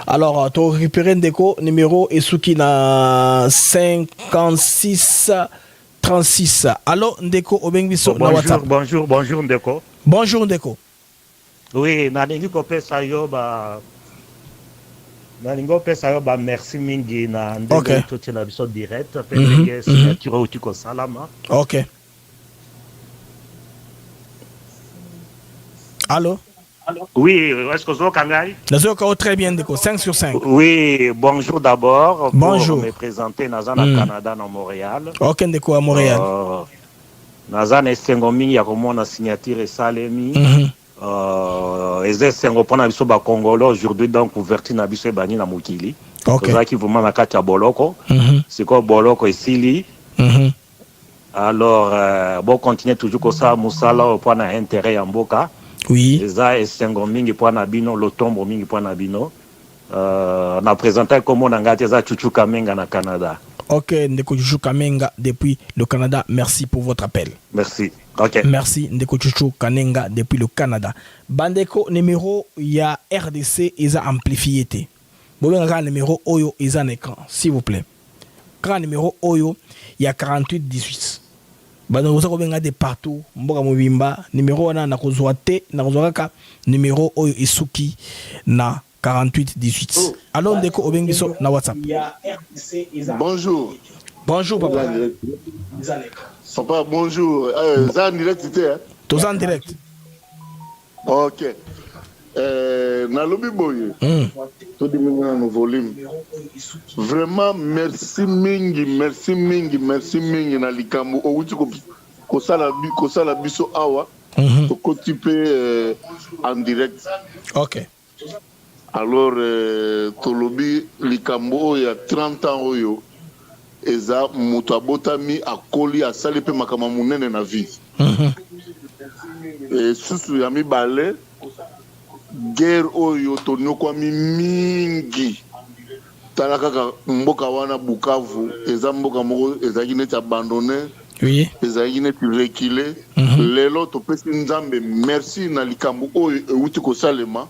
Alors tu récupérer ndeko numéro esuki na 56 36. Allô ndeko obengbiso na WhatsApp. Bonjour ndeko. Bonjour ndeko. Oui, nalingi kopesa yo ba merci mingi na ndenge toti na biso direct pe ndenge signature uti ko salama. OK. Allô? Oui, est-ce que vous avez très bien, Deko, 5 sur 5. Oui, bonjour d'abord. Bonjour. Pour me présenter Nazan à Canada, à Montréal. Ok, Deko à Montréal. Nazan est Sengomi, il y a comme on a signature et Salemi. Sengo pona biso ba Congolais aujourd'hui donc ouverture na biso bani na mukili. Ok. Ça qui vraiment na kati ya boloko. C'est quoi boloko esili. Alors bon continuer toujours comme ça musala au point intérêt en mboka. Oui. Eza esengo mingi po na bino lotombo mingi po na bino. Na présenté comme on ngati eza Chuchu Kamenga na Canada. OK, Ndeko Chuchu Kamenga depuis le Canada. Merci pour votre appel. Merci. OK. Merci Ndeko Chuchu Kamenga depuis le Canada. Bandeko numéro ya RDC eza amplifié té. Bobenga numéro oyo eza en écran s'il vous plaît. Grand numéro oyo ya 48 18. Bano vous avez de partout mboka mobimba numéro wana na kozwa te na kozwa ka numéro oyo isuki na 48 18. Alors ndeko obengiso na WhatsApp. Bonjour. Bonjour papa. Papa bonjour. Ça en direct c'était. Tous en direct. OK. Na lobi boye. Tout diminuer nos volumes. Vraiment merci mingi na likambo outi ko sala biso awa. To kotipe en direct. OK. Alors tolobi likambo ya 30 ans oyo eza moto abotami akoli asali pe makama munene na vie. Susu ya mibale guerre oyo tonyokwami mingi tala kaka mboka wana Bukavu eza mboka moko ezalaki neti abandonné. Oui. Ezalaki neti reculé. Lelo topesi nzambe merci na likambo oyo euti kosalema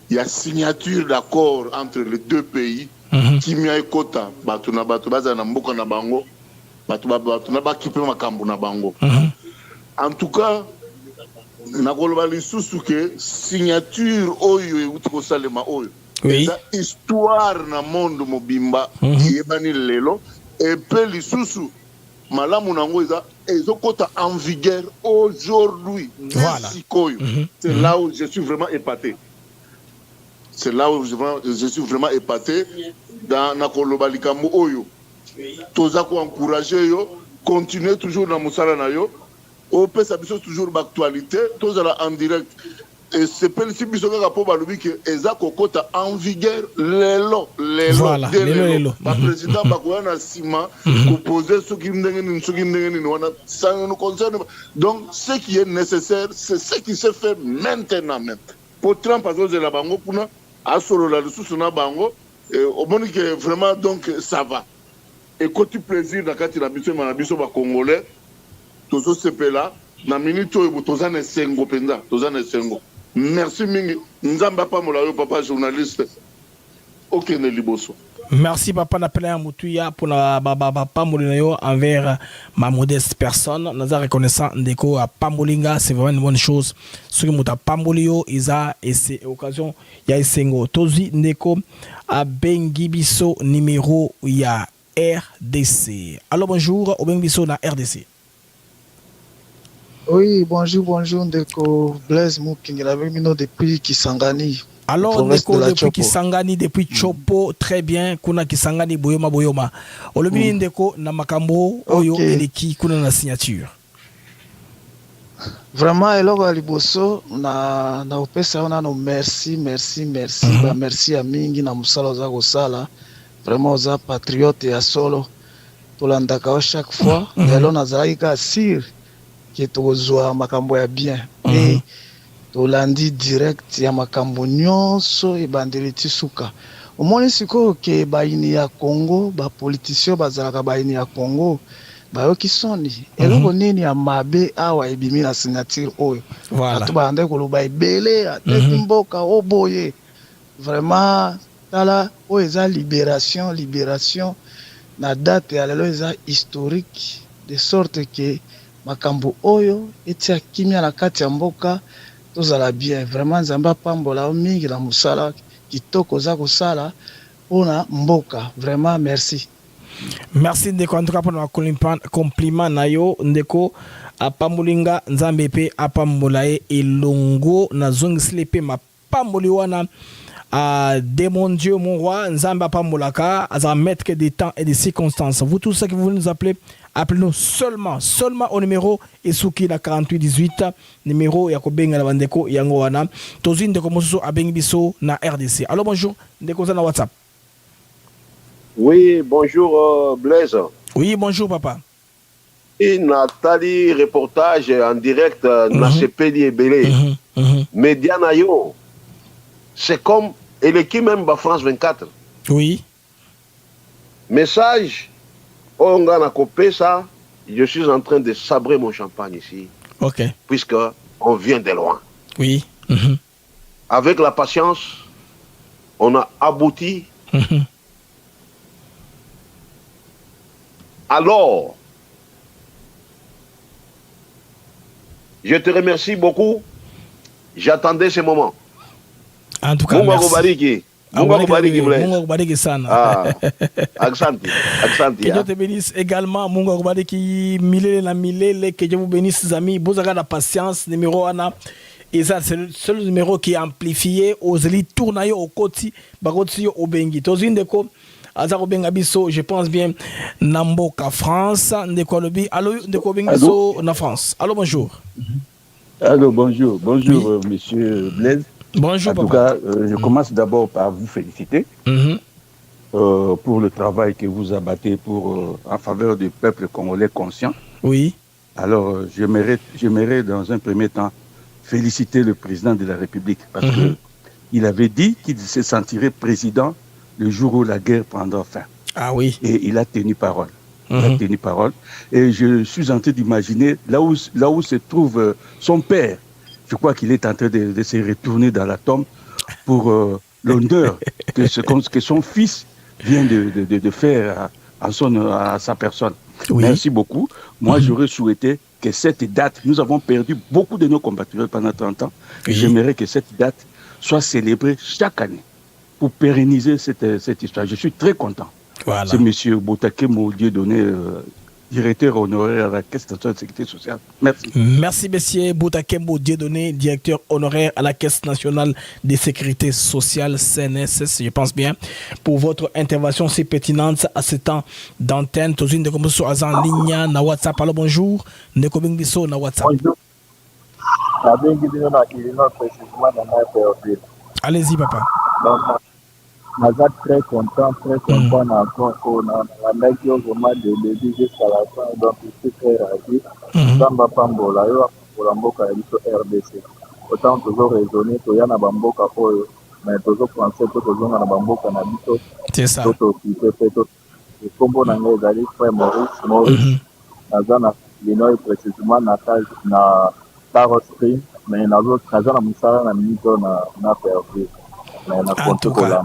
ya signature d'accord entre les deux pays. Kimia ekota bato na bato baza na mboka na bango bato na bakipe makambo na bango. En tout cas nakoloba lisusu ke signature oyo euti kosalema oyo eza histoire na monde mobimba yebani lelo epe lisusu malamu nango eza ezokota en vigueur aujourd'hui. Voilà. C'est là où je suis vraiment épaté. C'est là où je suis vraiment épaté dans nakoloba likambo oyo toza ko encourager yo continuer toujours na musala na yo opesa biso toujours d'actualité tozala en direct et c'est pas si biso kaka po balobi ke eza kokota en vigueur lelo voilà, lelo. Ba président bakoya na sima ko poser soki ndenge nini wana ça nous concerne. Donc ce qui est nécessaire c'est ce qui se fait maintenant même pour Trump azozela bango puna asolola lisusu na bango au moni que vraiment donc ça va et côté plaisir na kati na biso ba Congolais tozo sepela na minute oyo toza na sengo penda toza na sengo. Merci mingi nzamba pa mola yo papa journaliste okene liboso. Merci papa n'appelé Moutuya pour la papa molinayo envers ma modeste personne. Nous avons reconnaissant Ndeko à Pamolinga, c'est vraiment une bonne chose. Ce que mouta Pamolio isa et c'est occasion ya esengo tozi Ndeko à Bengibiso numéro ya RDC. Alors bonjour au Bengibiso na RDC. Oui, bonjour Ndeko Blaise Mukingela avec nous depuis Kisangani. Alors, Ndeko depuis Kisangani, depuis Chopo, très bien. Kuna Kisangani, Boyoma. Olobini Ndeko, na makambo, oyo, eleki, kuna na signature. Vraiment, eloko aliboso, na opesa ona no merci. Ba merci ya mingi na musala oza kosala. Vraiment oza patriote ya solo. tolandaka chaque fois lelo nazalaki ka sire ke tokozwa makambo ya bien et tolandi direct ya makambo nyonso ebandeli ti suka omoni sikoyo ke baini ya Congo bapolitisien bazalaka baini ya Congo bayoki soni eloko nini ya mabe awa ebimi na signature oyo bato bande koloba ebele ateki mboka oboye vraiment tala oyo eza libération na date ya lelo eza historique de sorte que makambo oyo etia kimia na kati ya mboka tozala bien vraiment nzambe apambola mingi na mosala kitoko za kosala mpona mboka vraiment merci. Merci ndeko en tout cas pour na compliment na yo ndeko apamulinga nzambe pe apambola ye elongo na zongisile pe mapamboli wana de mon Dieu mon roi nzambe apambolaka azara maître des temps et des circonstances. Vous tous ceux qui vous nous appelez, appelez-nous seulement au numéro Esuki la 4818 numéro ya kobenga na bandeko yango wana tozi ndeko mosusu abengi biso na RDC. Alors bonjour ndeko za na WhatsApp. Oui, bonjour Blaise. Oui, bonjour papa. Et Nathalie, reportage en direct na Sepeli Ebele. Mediana yo. C'est comme et l'équipe même de France 24. Oui. Message, on a coupé ça. Je suis en train de sabrer mon champagne ici. Ok. Puisque on vient de loin. Oui. Avec la patience, on a abouti. Alors, je te remercie beaucoup. J'attendais ce moment. En tout cas, merci. Mungu akubariki sana. Asante. Que Dieu te bénisse également. Mungu akubariki milele na milele. Que Dieu vous bénisse, amis. Bozaka la patience. Numéro 1. Et ça, c'est le seul numéro qui est amplifié. Aux élites tournayo au koti. Bagoti yo obengi. Tozine deko. Azaro benga biso. Je pense bien. Namboka France. Ndeko lobi. Allo ndeko benga biso na France. Allô, bonjour. Allô, bonjour. Bonjour, monsieur Blaise. Bonjour, en tout cas, je commence d'abord par vous féliciter pour le travail que vous abattez en faveur du peuple congolais conscient. Oui. Alors, j'aimerais dans un premier temps féliciter le président de la République parce qu'il avait dit qu'il se sentirait président le jour où la guerre prendra fin. Ah oui. Et il a tenu parole. Il a tenu parole. Et je suis en train d'imaginer là où se trouve son père. Je crois qu'il est en train de se retourner dans la tombe pour l'honneur que son fils vient de faire à sa personne. Oui. Merci beaucoup. Moi, j'aurais souhaité que cette date, nous avons perdu beaucoup de nos compatriotes pendant 30 ans. Oui. J'aimerais que cette date soit célébrée chaque année pour pérenniser cette histoire. Je suis très content. Voilà. C'est M. Boutakemo Dieudonné, directeur honoraire à la Caisse nationale de sécurité sociale. Merci. Merci, monsieur Boutakembo Dieudonné, directeur honoraire à la Caisse nationale de sécurité sociale, CNSS, je pense bien, pour votre intervention si pertinente à ce temps d'antenne. Tozine de Komboso en ligne, na WhatsApp. Alors bonjour, Nekoming Bisso na WhatsApp. Bonjour. Allez-y, papa. Je suis très content encore la lecture vraiment de début jusqu'à la fin, donc je suis très ravi. Samba Pambola, pour Mboka RDC. Autant toujours raisonner, il y a un Bamboka, mais toujours penser que toujours un Bamboka Nabito. C'est ça. Le combo n'angé frère Maurice, Nazana, Linoy précisément, na Taro Stream, mais Nazana Moussara, na Mito, na perdu. En tout cas,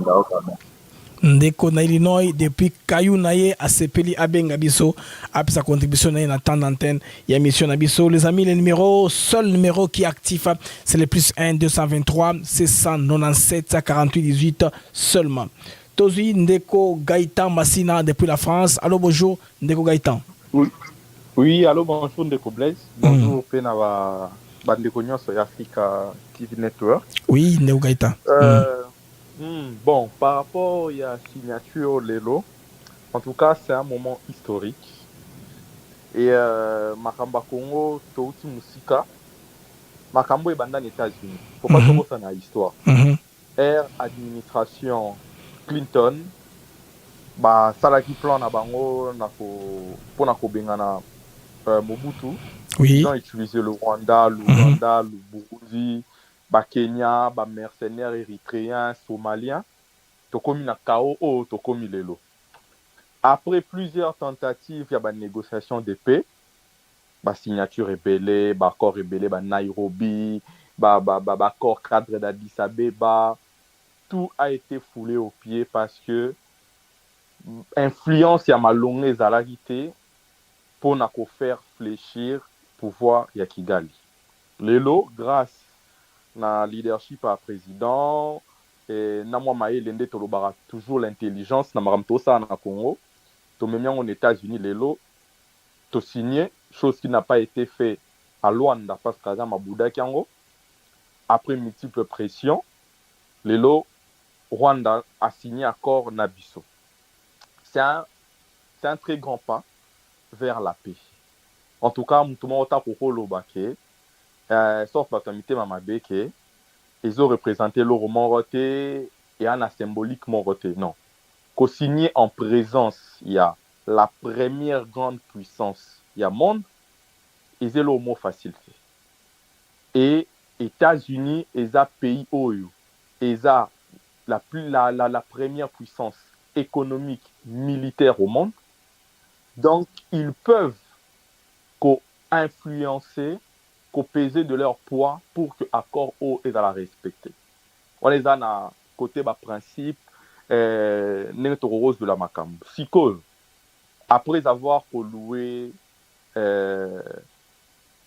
ndeko na Illinois depuis Kayou naye a sepeli abenga biso a sa contribution na temps d'antenne y a mission na biso. Les amis, le seul numéro qui est actif, c'est le +1 223 697 48 18 seulement. Tozi ndeko Gaëtan Massina depuis la France. Allô, bonjour ndeko Gaëtan. Oui, allô, bonjour ndeko Blaise. Bonjour Penava bandeko nyonso ya Africa TV Network. Oui, ndeko Gaëtan. Bon, par rapport à la signature Lelo, en tout cas, c'est un moment historique. Et Makamba Congo, Touti Musika, Makambo est bandé aux États-Unis. Faut pas trop ça dans l'histoire. Administration Clinton, basalaki plan na bango mpona kobengana Mobutu. Oui. Ils ont utilisé le Rwanda, l'Ouganda, le Burundi, Kenya, mercenaires érythréens, somaliens. Tokomi na Kao, Tokomi lelo. Après plusieurs tentatives, il y a une négociation de paix, signature rebelle, accord rebelle, Nairobi, accord cadre d'Addis Abeba. Tout a été foulé aux pieds parce que influence ya malonga ezalaki te mpona kofaire fléchir pouvoir ya Kigali. Lelo, grâce na leadership ya président na mwa mayele nde tolobaka toujours l'intelligence na makambo tosala na Congo, tomemi yango aux États-Unis lelo, tosigné, chose qui n'a pas été fait à Luanda parce que Kagame abudaki yango. Après multiples pressions, lelo Rwanda a signé accord na biso. C'est un très grand pas vers la paix. En tout cas, Moutouma Ota Kokolo Bake, sauf Batamite Mamabeke, ils ont représenté le roman roté et un symbolique roté. Non. Qu'au signé en présence, il y a la première grande puissance, il y a monde, ils ont le mot facilité. Et États-Unis, ils ont pays Oyo, ils ont la première puissance économique, militaire au monde. Donc, ils peuvent influencer, peser de leur poids pour que l'accord est à la respecter. On les a à côté du principe de la Makambo. Après avoir loué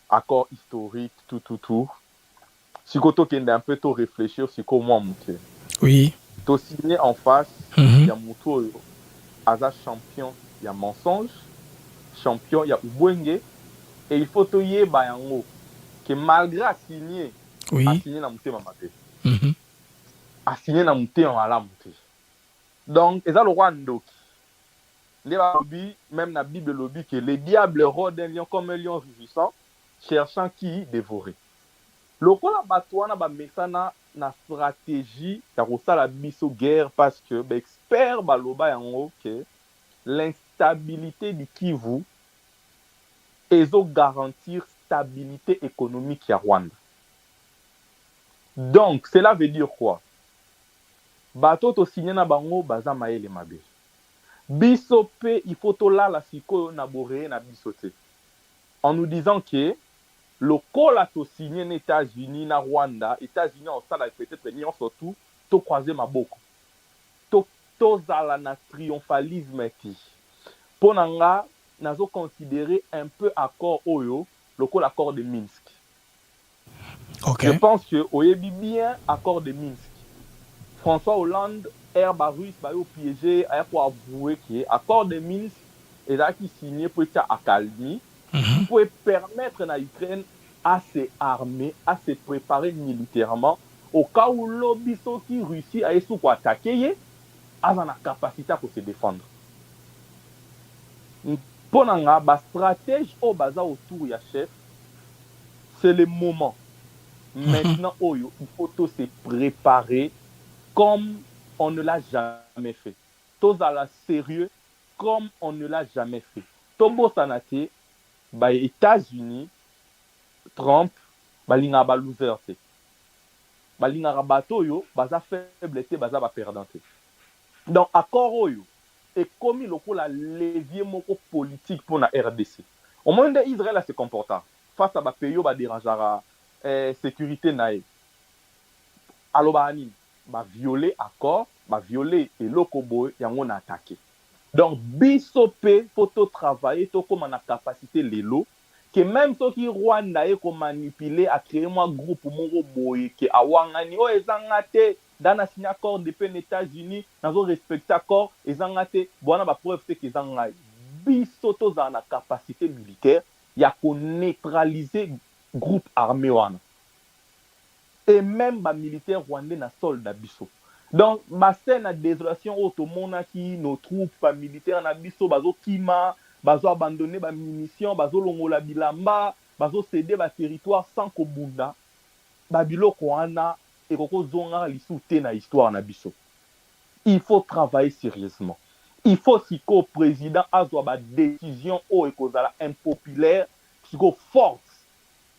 accord historique, tout, si tu as un peu tout réfléchir, c'est comment monter. Oui. Tu as signé en face, il y a Moutou, Aza champion, il y a mensonge, champion, il y a Ubwenge, et il faut te y bayango que malgré signer, a signé na Mouté Mamate. A signé na Mouté Mamala Mouté. Donc, et ça le roi Ndoki. Les lobby, même la Bible lobby, que les diables rôdent un lion comme un lion rugissant, cherchant qui dévorer. Le roi la batouana ba mesana na stratégie ya kosala biso guerre parce que expert baloba yango que l'instabilité du Kivu ezo garantir stabilité économique ya Rwanda. Donc cela veut dire quoi? Bato to signé na bango baza maele mabe. Biso pe il faut to la sikoyo na boré na biso te. En nous disant que le col a signé aux États-Unis, na Rwanda, États-Unis ont ça peut-être ni surtout to croiser ma beaucoup. To zala na triomphalisme ti. Ponanga nazo considérer un peu accord oyo, le col accord de Minsk. Okay. Je pense que oyebi bien accord de Minsk. François Hollande herba russe ba yo piégé a pour avouer que accord de Minsk est là qui signé pour être accalmie. Pour permettre à l'Ukraine à se armer, à se préparer militairement au cas où l'Obiso qui Russie a essayé d'attaquer, a la capacité pour se défendre. Pour la stratégie au bazar autour du chef, c'est le moment. Maintenant, il faut tout se préparer comme on ne l'a jamais fait. Tout à la sérieux comme on ne l'a jamais fait. Tobo Sanate, les États-Unis, Trump, balinga ba loser te. Balinga rabato yo, baza faible te, baza ba perdant te. Donc accord oyo et comme il a levier moko politique pour la RDC. Au moment où Israël se comporta face à ba pays ba dérangera sécurité nae. Alors ba ani ba violer accord, ba violer et lokobo yango na attaqué. Donc, bisope, faut travailler, faut comme on a capacité l'élo, que même ceux qui Rwanda est manipuler à créer un groupe moro boy qui a wangani oh ezangate dans la signé accord de paix aux États-Unis, dans respecter accord ezangate, bon ba preuve c'est que ezangate bisoto dans la capacité militaire, il y a qu'on neutraliser groupe armé wana. Et même ba militaire rwandais na soldat biso. Donc, ma scène de désolation au monde qui nos troupes militaires na biso bazo kima, bazo abandonner ba munitions, bazo longola bilamba, bazo céder ba territoire sans kobunda, babilo koana et koko zonga lisu te na histoire na biso. Il faut travailler sérieusement. il faut siko président azwa ba décision o ekozala impopulaire siko forte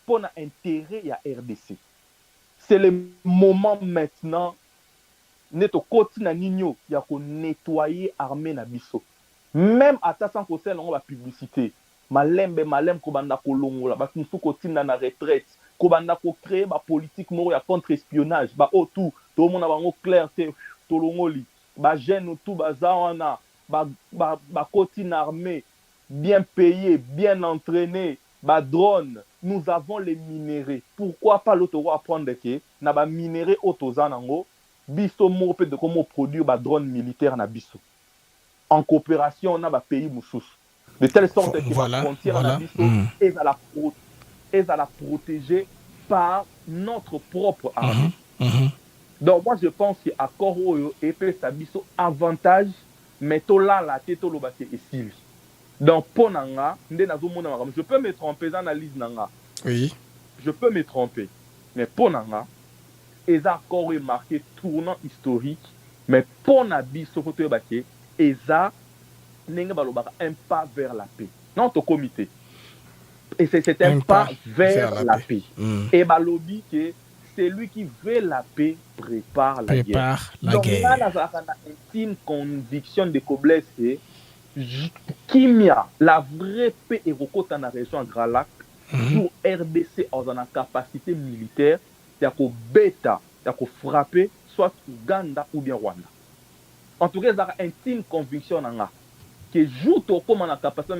pour na intérêt ya RDC. C'est le moment maintenant neto koti na nino ya ko nettoyer armée na biso. Même ata sans ko sel on ba publicité. Malembe ko banda ko longola ba musu ko tinda na retraite. Ko banda ko créer ba politique moko ya contre-espionnage. Ba tout to mona bango clair te to longoli. Ba jeune tout bazawana ba koti na armée bien payé, bien entraîné, ba drone. Nous avons les minéraux. Pourquoi pas l'autre apprendre que na ba minéraux autozanango biso mo pe de comment produire ba drone militaire na biso. En coopération na ba pays moussous. De telle sorte que la frontière na biso est à la protéger par notre propre armée. Donc moi je pense que accord oyo epé sa biso avantage mais to la tête to lobate esili. Donc ponanga ndé nazomona makam je peux me tromper dans l'analyse nanga. Oui. Je peux me tromper mais ponanga eza accord est marqué tournant historique mais pona biso ko to bake eza ndenge balobaka un pas vers la paix. Non to comité. Et c'est un pas vers la paix. Et balobi que celui qui veut la paix prépare la guerre. Donc là, la intime conviction de Kobles, c'est Kimia, la vraie paix est reconnue dans la région de Grand Lac, pour RDC en une capacité militaire, c'est-à-dire bêta, c'est-à-dire frapper soit Ouganda ou bien Rwanda. En tout cas, il y a une intime conviction que joue comme on a capacité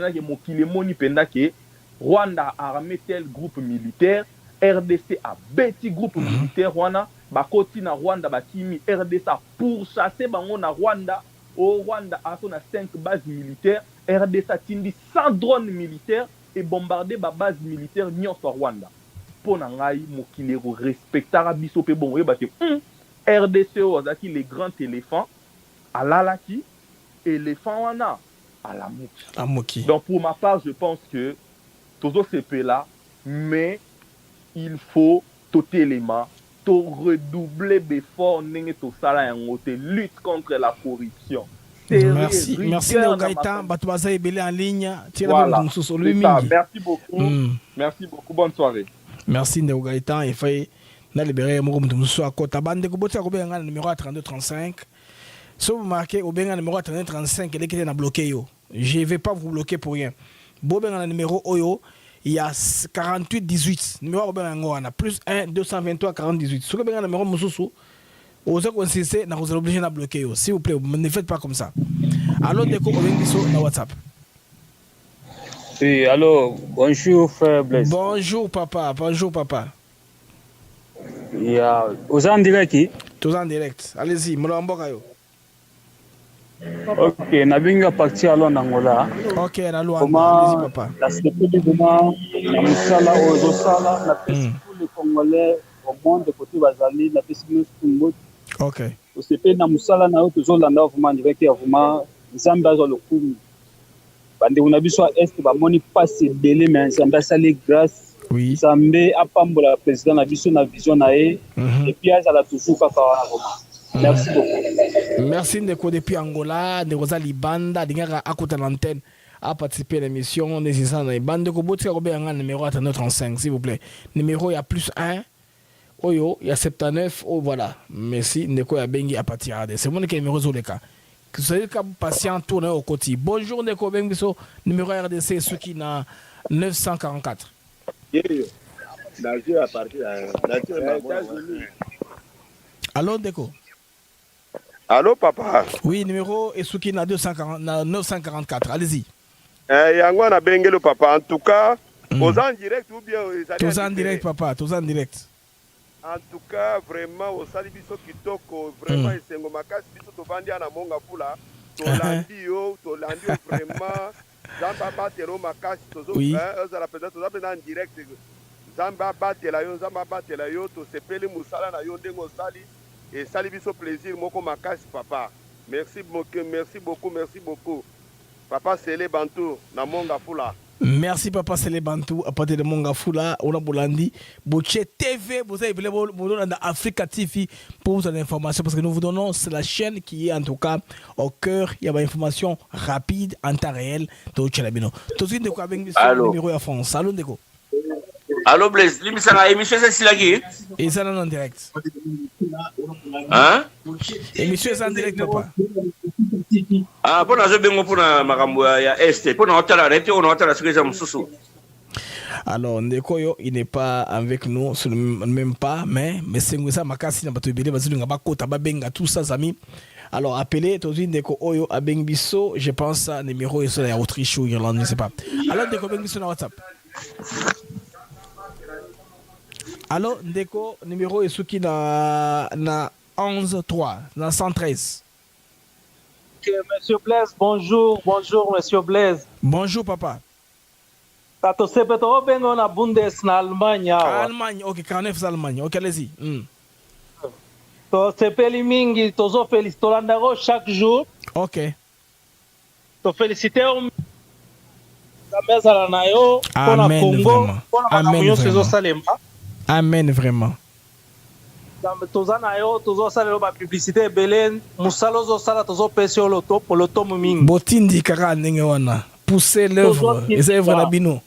que Rwanda a armé tel groupe militaire, RDC a bêti groupe militaire Rwanda, bakoti na Rwanda bakimi RDC a pourchassé bango na Rwanda, au Rwanda a 5 bases militaires, RDC a tindi 100 drones militaires et bombardé ba base militaire nyonso Rwanda. Pona ngai mokili ro respectara biso pe bon yeba ke RDC ozaki les grands éléphants alalaki éléphant wana alamuki. Donc pour ma part je pense que toujours ces pays là mais il faut tout élément, tout redoubler d'efforts, lutte contre la corruption. Merci Néogaïta, Batouaza est belé en ligne. Voilà. Merci beaucoup. Merci beaucoup. Bonne soirée. Merci Néogaïta. Il faut libérer mon groupe à côté. Bande Kobota Kobenga numéro 3235. Si vous marquez au Benga numéro 3235, elle est bloqué. Je ne vais pas vous bloquer pour rien. Bobenga numéro Oyo. Il y a 48 18 numéro Benga plus 1 223 40 18. Si vous avez un numéro Moussou, vous avez insisté, vous êtes obligé de bloquer. S'il vous plaît, ne faites pas comme ça. Alors, Deko, on vient sur WhatsApp. Oui, allô, bonjour frère Blaise. Bonjour papa, bonjour papa. Il y a aux en direct qui? Tous en direct. Allez-y, Moulambokayo. Ok, Nabinga parti à Angola. Ok, la loi. Allez-y papa. La sécurité de la Moussala aux Osala, la paix pour les Congolais au monde de côté Bazali, la paix pour tout. Ok. Au CP na Moussala na toujours là vraiment direct vraiment Zamba zo lokumu. Bande on a vu soit est ba moni passer délai mais Zamba sali grâce. Oui. Zambé apambola président na biso na vision na et puis azala toujours kaka wana. Merci beaucoup. Merci Ndeko depuis Angola, Ndekoza Libanda, Dingara Akota l'antenne à participer à l'émission. Nécessaire dans les bandes de Kobotika Robert numéro 3935, s'il vous plaît. Numéro il y a plus 1. Oyo, il y a 79. Oh voilà. Merci Ndeko ya Bengi à partir de. C'est mon numéro Zoleka. Que vous êtes patient tourner au côté. Bonjour Ndeko Bengi so numéro RDC ceux qui n'a 944. Allô Ndeko. Allô, papa? Oui, numéro Esuki na 944. Allez-y. Yango na bengelo, papa. En tout cas, aux en direct ou bien tous en direct, papa. Tous en direct. En tout cas, vraiment, au salibiso kitoko, vraiment, et c'est un makas, biso to bandi na monga pula, to landio, vraiment, Zamba batelo makas, tozo, en direct, Zamba batela yo, to sepeli musala na yo dengo sali. Et salut biso plaisir moko makasi papa. Merci beaucoup, merci beaucoup, merci beaucoup. Papa Sele Bantou na monga fula. Merci papa Sele Bantou à partir de Mongafula, on a Bolandi, Bouché TV, vous avez dans Africa TV pour vous donner l'information parce que nous vous donnons, c'est la chaîne qui est en tout cas au cœur, il y a une information rapide en temps réel de Chalabino. Tout de suite, de quoi avec le numéro à France. Allô, Ndeko. Allô, Blaise, l'émission c'est Silagi. Et ça, en direct. Hein? Émission est en direct, papa. Ah, pour nous, je pour Marambo ya Est, pour nous, on a ce que j'aime sous. Alors, Ndekoyo, il n'est pas avec nous, sur le même pas, mais c'est ça, Makasi n'a pas tout oublié, parce que nous avons pas benga tout ça, amis. Alors, appelez, tout de suite, Ndeko Oyo, à Bengbiso, je pense à numéro, il est en Autriche ou Irlande, je ne sais pas. Alors, Ndeko Bengbiso, dans WhatsApp. Alors, Ndeko, numéro est qui na 11-3, na 113. Monsieur Blaise, bonjour, monsieur Blaise. Bonjour, papa. Tato sepeto bengo na Bundes na Allemagne. Allemagne, ok, 49 Allemagne, ok, allez-y. To sepeli mingi, tozo féliciter Tolandaro chaque jour. Ok. To féliciter la mesa la nayo, Amen, Congo, Amen, vraiment. Amen, vraiment. Tozana yo tozo sala ba publicité Belen musalo zo sala tozo pesi le top mingi botindi kaka ndenge wana pousser l'œuvre les œuvres na bino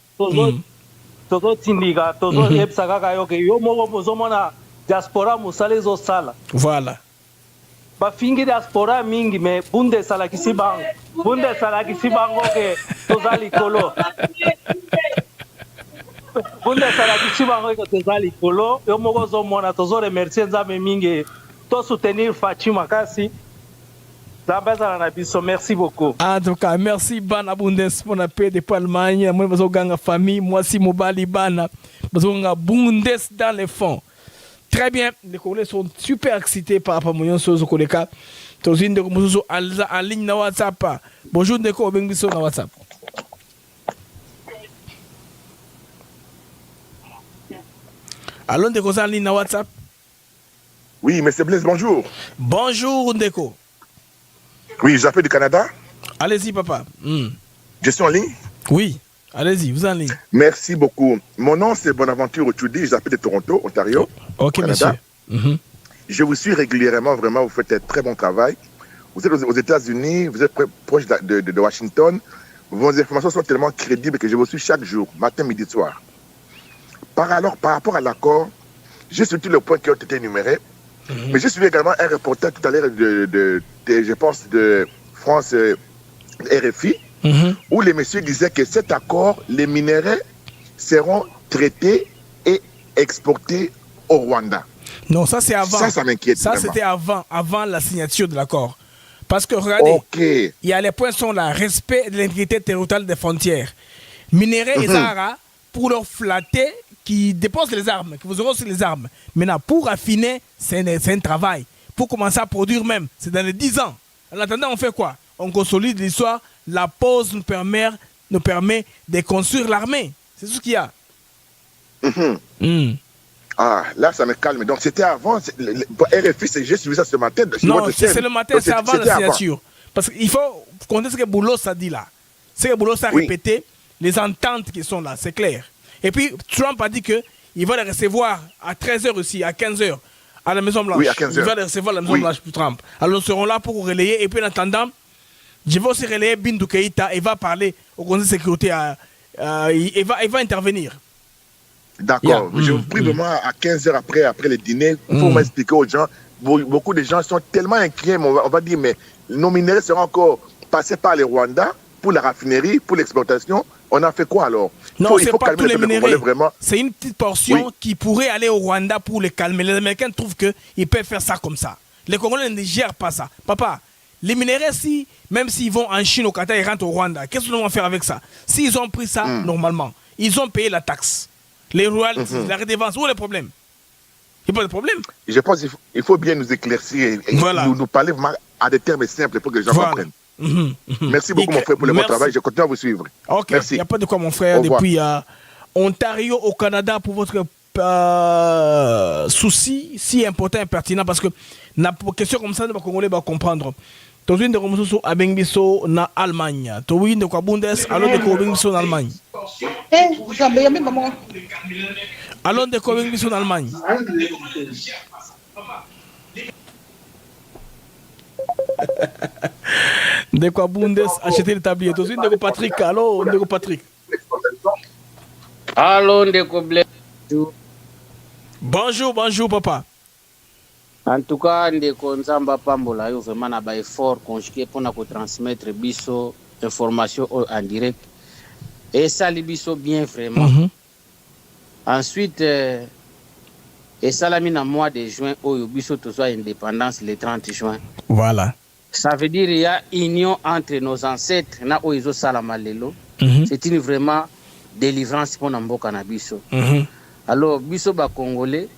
tozo tindika tozo yebsa kaka yo ke yo moko bozomona diaspora musale zo sala voilà ba fingi diaspora mingi mais bunde sala kisibango ke tozali kolo Bunde sala kisibango ko tezali kolo yo moko zo mona tozo remercier nzambe mingi to soutenir Fatima Kasi Zambeza na biso merci beaucoup. En tout cas merci bana Bundes pour la paix de Allemagne moi bazo ganga famille moi si mobali bana bazo ganga Bundes dans les fonds. Très bien, les Congolais sont super excités par rapport à mon chose koleka. Tozo ndeko muzo en ligne na WhatsApp. Bonjour ndeko bengiso na WhatsApp. Allô, Ndeko, en ligne na WhatsApp? Oui, monsieur Blaise, bonjour. Bonjour, Ndeko. Oui, j'appelle du Canada. Allez-y, papa. Je suis en ligne? Oui, allez-y, vous en ligne. Merci beaucoup. Mon nom, c'est Bonaventure Ochudi, j'appelle de Toronto, Ontario. Ok, Canada. monsieur. Je vous suis régulièrement, vraiment, vous faites un très bon travail. Vous êtes aux États-Unis, vous êtes proche de Washington. Vos informations sont tellement crédibles que je vous suis chaque jour, matin, midi, soir. Par rapport à l'accord, j'ai suivi le point qui ont été énumérés, mais j'ai suivi également un reportage tout à l'heure je pense, de France RFI, où les messieurs disaient que cet accord, les minerais seront traités et exportés au Rwanda. Non, ça c'est avant. Ça m'inquiète. Ça c'était avant la signature de l'accord. Parce que regardez, il y a les points sont là, respect de l'intégrité territoriale des frontières. Minerais et Zara, pour leur flatter, qui déposent les armes, qui vous auront sur les armes. Maintenant, pour affiner, c'est un travail. Pour commencer à produire même, c'est dans les 10 ans. En attendant, on fait quoi? On consolide l'histoire. La pause nous permet de construire l'armée. C'est tout ce qu'il y a. Ah, là, ça me calme. Donc, c'était avant. RFI, j'ai suivi ça ce matin. Non, c'est le matin, c'est avant la signature. Parce qu'il faut compter ce que Boulos a dit là. Ce que Boulos a répété, les ententes qui sont là, c'est clair. Et puis, Trump a dit qu'il va les recevoir à 13h aussi, à 15h, à la Maison-Blanche. Oui, à 15h. Il va les recevoir à la Maison-Blanche pour Trump. Alors, nous serons là pour relayer. Et puis, en attendant, je vais aussi relayer Bintou Keïta. Il va parler au Conseil de sécurité. Il va intervenir. D'accord. Je vous prie vraiment à 15h après le dîner, pour m'expliquer aux gens. Beaucoup de gens sont tellement inquiets, on va dire, mais nos minerais seront encore passés par les Rwandais pour la raffinerie, pour l'exploitation. On a fait quoi alors? Non, ce n'est pas tous les minéraux. C'est une petite portion qui pourrait aller au Rwanda pour les calmer. Les Américains trouvent qu'ils peuvent faire ça comme ça. Les Congolais ne gèrent pas ça. Papa, les minéraux, même s'ils vont en Chine, au Qatar, ils rentrent au Rwanda. Qu'est-ce qu'ils vont faire avec ça? S'ils ont pris ça, normalement, ils ont payé la taxe. Les royalties, la redevance, où est le problème? Il n'y a pas de problème. Je pense qu'il faut bien nous éclaircir et nous parler vraiment à des termes simples pour que les gens comprennent. Merci beaucoup, mon frère, pour le bon travail. Je continue à vous suivre. Ok, merci. Il n'y a pas de quoi, mon frère, depuis Ontario au Canada pour votre souci si important et pertinent parce que na question comme ça, les Congolais vont comprendre. Tozwin de Romuso à Bengiso na Allemagne. Towin de Kwabundes, alors de Kobingiso en Allemagne. Allons de combien en Allemagne. De quoi Bundes acheter le tablier. Tout de suite, de Patrick. Allô, de Patrick. Allô, de Koble. Bonjour, bonjour, papa. En tout cas, ndeko nzamba pambola yo vraiment na ba effort conjugué pour na ko transmettre biso information en direct et ça li biso bien vraiment. Ensuite et ça la mis en mois de juin oyo biso to soit indépendance le 30 juin. Voilà. Ça veut dire il y a union entre nos ancêtres na oyo salama lelo. C'est une vraiment délivrance pour na mboka na biso. Alors biso ba congolais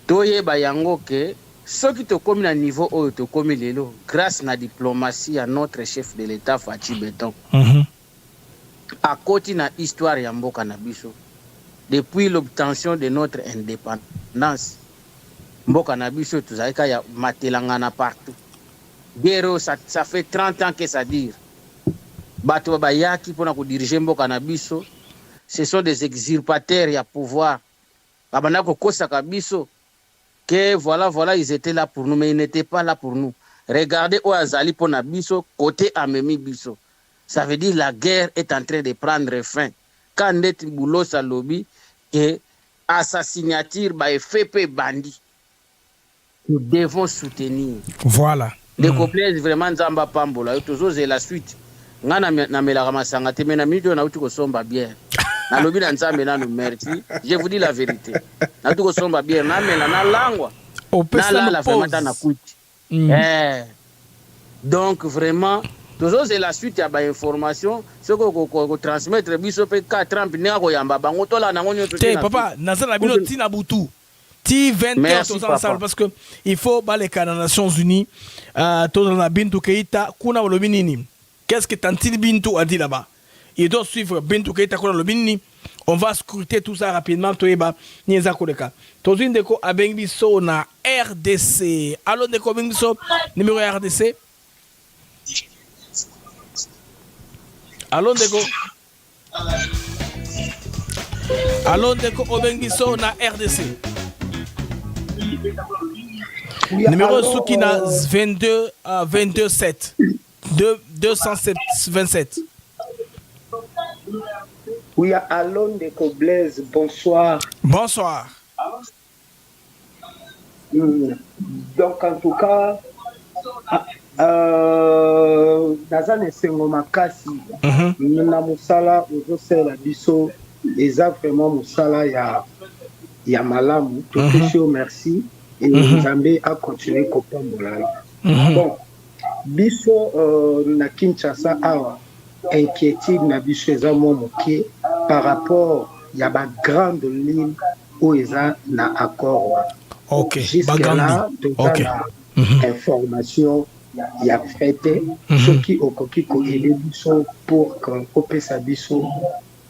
toye ba yango ke ceux qui te comme na niveau oyo te comme lelo grâce na diplomatie à notre chef de l'état Fachi Beton. À côté na histoire ya mboka na biso depuis l'obtention de notre indépendance mboka na biso tuzalika ya matelangana partout. Guerre ça fait 30 ans que ça dure. Bato ba yaki pona ko diriger mboka na biso ce sont des usurpateurs ya pouvoir. Babana ko kosa ka biso que voilà, ils étaient là pour nous, mais ils n'étaient pas là pour nous. Regardez où Azali pona biso, côté Amemi biso. Ça veut dire la guerre est en train de prendre fin. Quand net boulot sa lobby, que assasinature, bah, FP bandit. Nous devons soutenir. Voilà. Les couplets vraiment Nzamba Pambola. Toujours c'est la suite. Ngana na mela masanga te mena mito na uti ko somba bière. Na lobi na Nzambe na merci. Je vous dis la vérité. Na uti ko somba bière na mela na langwa. Na la vraiment na kuti. Donc vraiment toujours c'est la suite ya ba information ce ko transmettre biso pe 4 ans ne ko yamba bango tola na ngoni to. Papa nazala bino tina butu. Ti 20 heures tous ensemble parce que il faut ba les Canadiens Nations Unies tous na Bintou Keita kuna lobi nini. Qu'est-ce que Tantine Bintou a dit là-bas? Il doit suivre Bintou Keita kuna lobi nini. On va scruter tout ça rapidement. Toyeba nieza koleka. Tozin deko abengbiso na RDC. Allô deko abengbiso numéro RDC. Allô deko. Allô deko abengbiso na RDC. Numéro Soukina 22 7 227. Oui, Alon de Koblaise, bonsoir. Bonsoir. Donc, en tout cas, Nazan et Sengo Makasi, Nuna Moussala, Ozosela Bisso, les a vraiment Moussala, il y a Malam, tout merci, et Nzambe a continué Kopambola. Bon, Bisso, na Kinshasa, Awa, inquiétude na biso eza moke par rapport ya ba grande ligne où eza na accord. OK, jusqu'à là donc information ya traité ce qui okoki ko aider biso pour que opesa biso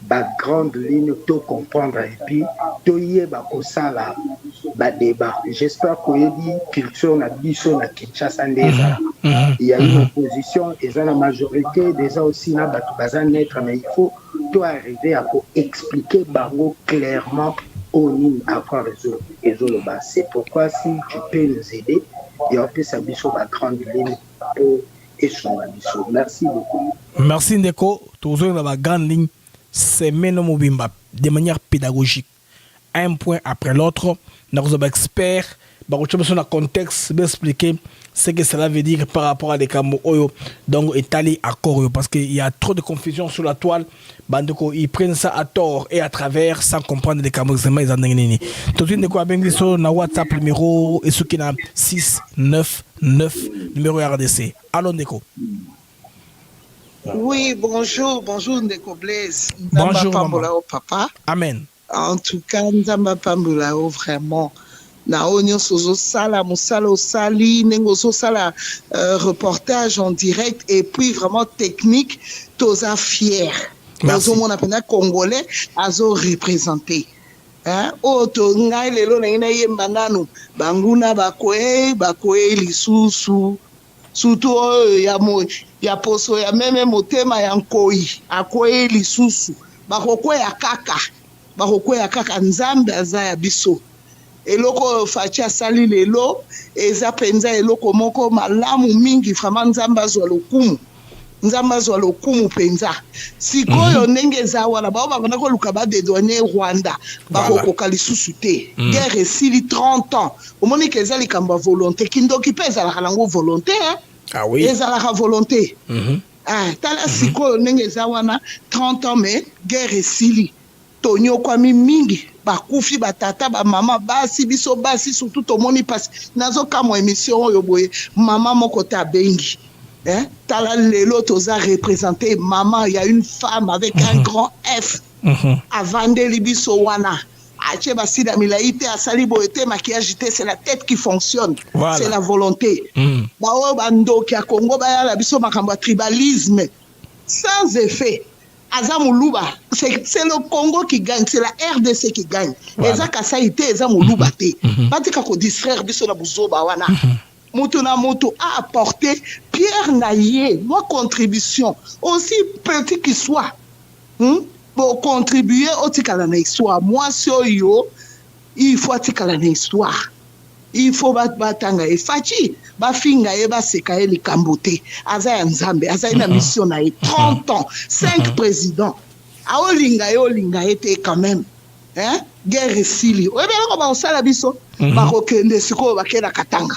ba grande ligne to comprendre et puis to yeba ko sala ba débat. J'espère que yebi culture na biso na Kinshasa ndeza. Il y a une opposition, et dans la majorité, déjà aussi, là, mais il faut tout arriver à expliquer Bango clairement au niveau à quoi résoudre. C'est pourquoi si tu peux nous aider, et on peut s'habiller sur la grande ligne pour échanger. Merci beaucoup. Merci Ndeko. Toujours dans la grande ligne, c'est Meno Mobimba, de manière pédagogique. Un point après l'autre, nous avons experts, nous avons un contexte, expliquer ce que cela veut dire par rapport à des Cambo Oyo, donc étalé à Corio, parce qu'il y a trop de confusion sur la toile. Bandeko, ils prennent ça à tort et à travers sans comprendre les Cambo. Tout de suite, Ndeko Abengiso, na WhatsApp numéro, et ce qui n'a 699, numéro RDC. Allons, Ndeko. Oui, bonjour Ndeko Blaise. Bonjour, Pambolao, papa. Amen. En tout cas, Nzamba Pambolao, vraiment. Na onyo sozo sala musala osali nengo so sala reportage en direct et puis vraiment technique toza fier. Tozo mona pena congolais azo représenté. Hein o to ngai lelo na ina yemba nanu banguna bakoe lisusu suto ya poso ya meme motema ya nkoi akoe lisusu bakokweya kaka nzambe aza ya biso eloko Faci asali lelo eza penza eloko moko malamu mingi vraiment nzambe azwa lokumu penza sikoyo ndenge eza wana bao babanda koluka badedwane Rwanda bakokoka lisusu te guerre esili 30 ans omoni ke eza likambo ya volonté kindoki mpe ezalaka nango volonté ezalaka volonté tala sikoyo ndenge eza wana 30 ans mais guerre esili tonyokwami mingi bakufi batata bamama basi biso basi surtout tomoni pasi nazokamwa émission oyo boye mama moko te abengi tala lelo toza représenté maman, il y a une femme avec un grand F avandeli biso wana ache basida milaite asali boete maquillage te, c'est la tête qui fonctionne, c'est la volonté. Bao bandoki ya Congo baya la biso makambo tribalisme sans effet. Azamuluba, c'est le Congo qui gagne, c'est la RDC qui gagne. Eza kasaite eza muluba te. Batika ko distraire biso na buzoba wana. Moto na moto a apporté Pierre Naye, moi contribution, aussi petit qu'il soit, pour contribuer au tikala na histoire. Moi yo, il faut tikala na histoire. Il faut batanga e Faci, ba finga e ba seka e likambote. Aza ya nzambe, aza ina mission na 30 ans, 5 présidents. A olinga e te quand même. Hein? Guerre sili. Oye bien ko ba osala biso, ba kokende siko ba kena katanga.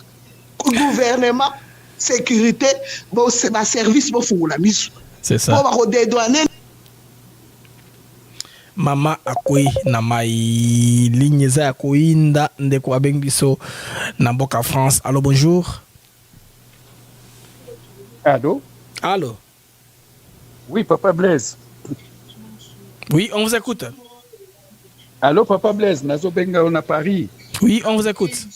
Gouvernement, sécurité, bon, c'est ma service, bon, faut la mise. C'est ça. Pour dédouaner. Mama akoi na mai ligne za koinda ndeko abengiso na mboka France. Allô, bonjour. Allô? Allô? Oui, Papa Blaise. Oui, on vous écoute. Allô, Papa Blaise, nazo benga on a Paris. Oui, on vous écoute.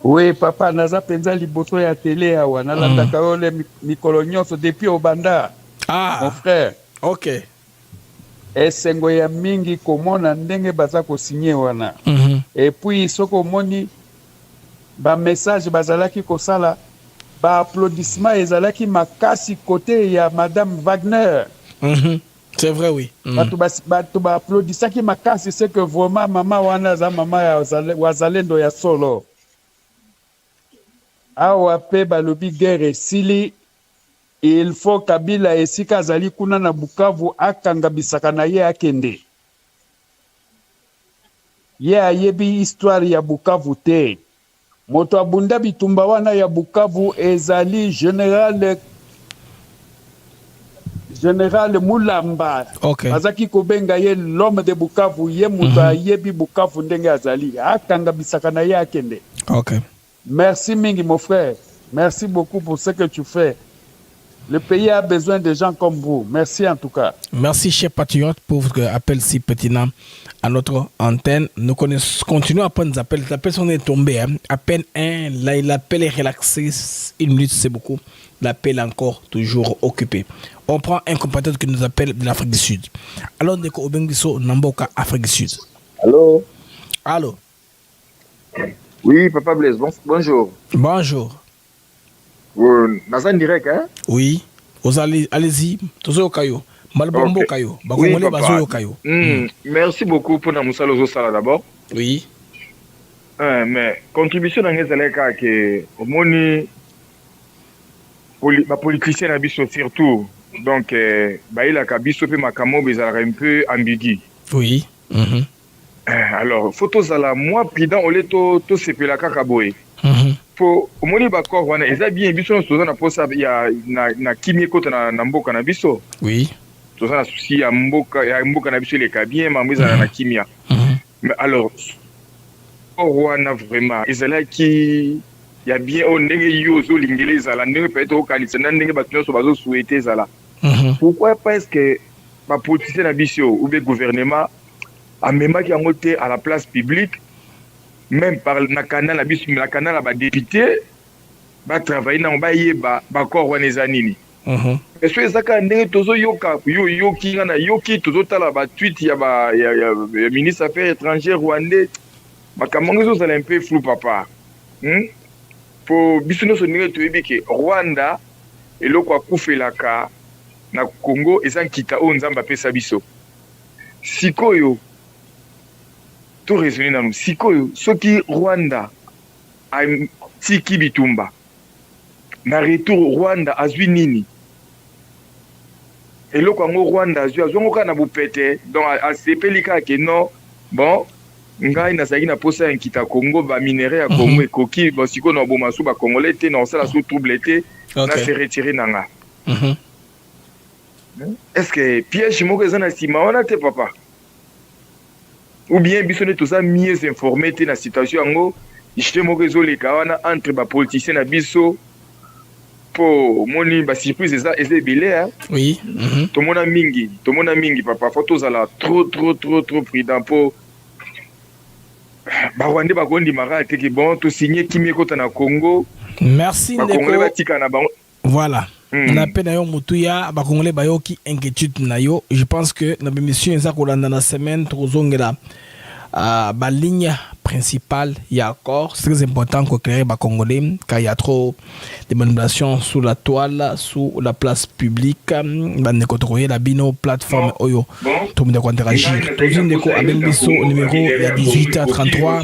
Oui, papa, naza penza liboso ya télé awa nalandaka ole mikolo nyonso depuis obanda. Mon frère. OK. Esengo ya mingi komona ndenge baza ko signer wana. Et puis soko moni ba message bazalaki ko sala ba applaudissement ezalaki makasi côté ya Madame Wagner. C'est vrai, oui. Batu ba applaudissaki makasi, c'est que vraiment mama wana za mama ya wazalendo ya solo. Awa pe balobi guerre sili, il faut Kabila esika azali kuna na Bukavu akanga bisaka na ye akende. Ye ayebi histoire ya Bukavu te. Moto abunda bitumba wana ya Bukavu ezali Général Moulamba. Azaki kobenga ye l'homme de Bukavu, ye moto ayebi Bukavu ndenge azali akanga bisaka na ye akende. OK. Merci Mingi, mon frère. Merci beaucoup pour ce que tu fais. Le pays a besoin de gens comme vous. Merci en tout cas. Merci, cher patriote, pour votre appel si pertinent à notre antenne. Nous continuons à prendre des appels. Les appels sont tombés. À peine un. L'appel est relaxé. 1 minute, c'est beaucoup. L'appel est encore toujours occupé. On prend un compatriote qui nous appelle de l'Afrique du Sud. Alors, on est au Bengiso, Namboka, Afrique du Sud. Allô? Allô? Oui, Papa Blaise, bonjour. Bonjour. Nazan direct, hein? Oui. Allez-y. Tozo Kayo. Malbombo Kayo. Oui, papa. Merci beaucoup pour nous saluer Sala d'abord. Oui. Mais contribution dans les élections que au moni politicien abisso surtout. Donc il a kabiso pe makamo bezala un peu ambigu. Oui. Alors, photos à la moi, président, on est tout sepela kakaboé. Pour moni bakor wana, ils a bien biso na na posa ya na kimie kota na mboka na biso. Oui. Tout ça na souci ya mboka na biso les kabien mamwiza na kimia. Mais alors, wana vraiment, ils là qui y a bien on ndenge yozo lingeleza la ndenge peut être au kanisa ndenge batyo so bazo souhaiter ça là. Pourquoi parce que ma politicien na biso ou bien gouvernement a même qui a monté à la place publique, même par le canal, la canal, la député, va travailler dans le corps de Zanini. Est-ce que ça a été tout le tweet, il y a le ministre des Affaires étrangères rwandais, c'est un peu flou, papa. Pour Bissouno, c'est Rwanda, et le Kwakoufé Laka, na Congo, et ça qui t'a on zamba pe sabiso. sikoyo to raisonner nanu sikoyo soki Rwanda atiki bitumba na retour Rwanda azwi nini eloko yango Rwanda azongo kaka na bupete donc asepeli kaka ke non bon ngai nazalaki na posa ya nkita Congo baminere ya Congo ekoki sikoyo na boma so bakongolais te na osala so trouble te na se retire na nga est-ce que piège moko eza na nsima wana te papa ou bien biso nde toza mieux informé te na situation yango jete moko ezoleka wana entre bapoliticien na biso po moni basurprise eza ebele oui tomona mingi papa fo tozala trop prudent po barwande bakondimaka teke bon tosinye kimia ekota na Congo merci bakongole batika na bango voilà na pena yo mutuya bakongole bayoki inquiétude na yo je pense que na bémission eza kolanda na semaine tozongela la ligne principale, il y a accord. C'est très important qu'on éclaire les Congolais car il y a trop de manipulations sous la toile, sous la place publique. On contrôler la bino plateforme Oyo. Tout le monde interagir. Tout le monde avec le numéro il y a 18 à 33.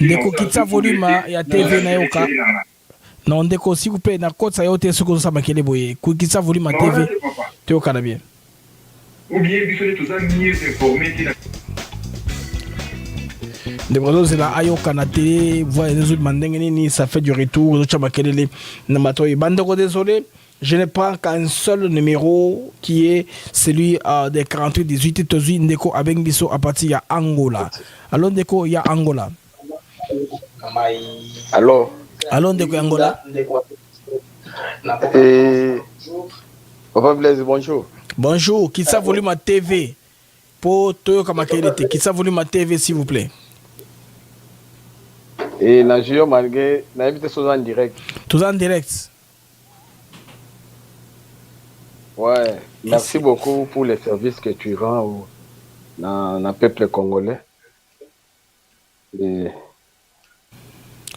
Ndeko kitsa volume il y a TV na yoka. Non ndeko s'il vous plaît na code ça yote ce que ça makele boye. Kitsa volume à TV. Tu au Canada bien. Ou bien biso tous mieux informés. Les brodos c'est la ayo kanate voyez les autres mandengeni ça fait du retour les autres makelele namatoy bandeko désolé je ne prends qu'un seul numéro qui est celui des 48 18 tozi ndeko avec biso à partir ya Angola alors ndeko ya Angola alors ndeko ya Angola Papa Blaise bonjour qui ça volume à TV pour Toyo Kamakelete qui ça volume à TV s'il vous plaît. Et Nagio malgré n'invite tous en direct. Tous en direct. Ouais, merci beaucoup pour les services que tu rends dans le peuple congolais. Et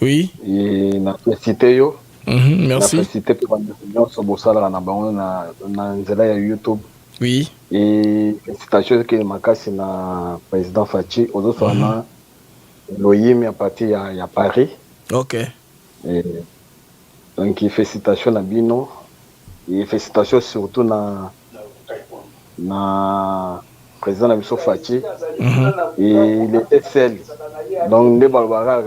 oui. Et na félicité yo. Merci. Na félicité pour l'union sur Bossala na bango na nzela ya YouTube. Oui. Et félicitations que makasi na président Fachi ozo na Loyim à partir à Paris. Ok. Et donc félicitations à Bino et félicitations surtout na président Nabiso Fachi et le SL. Donc ne balbara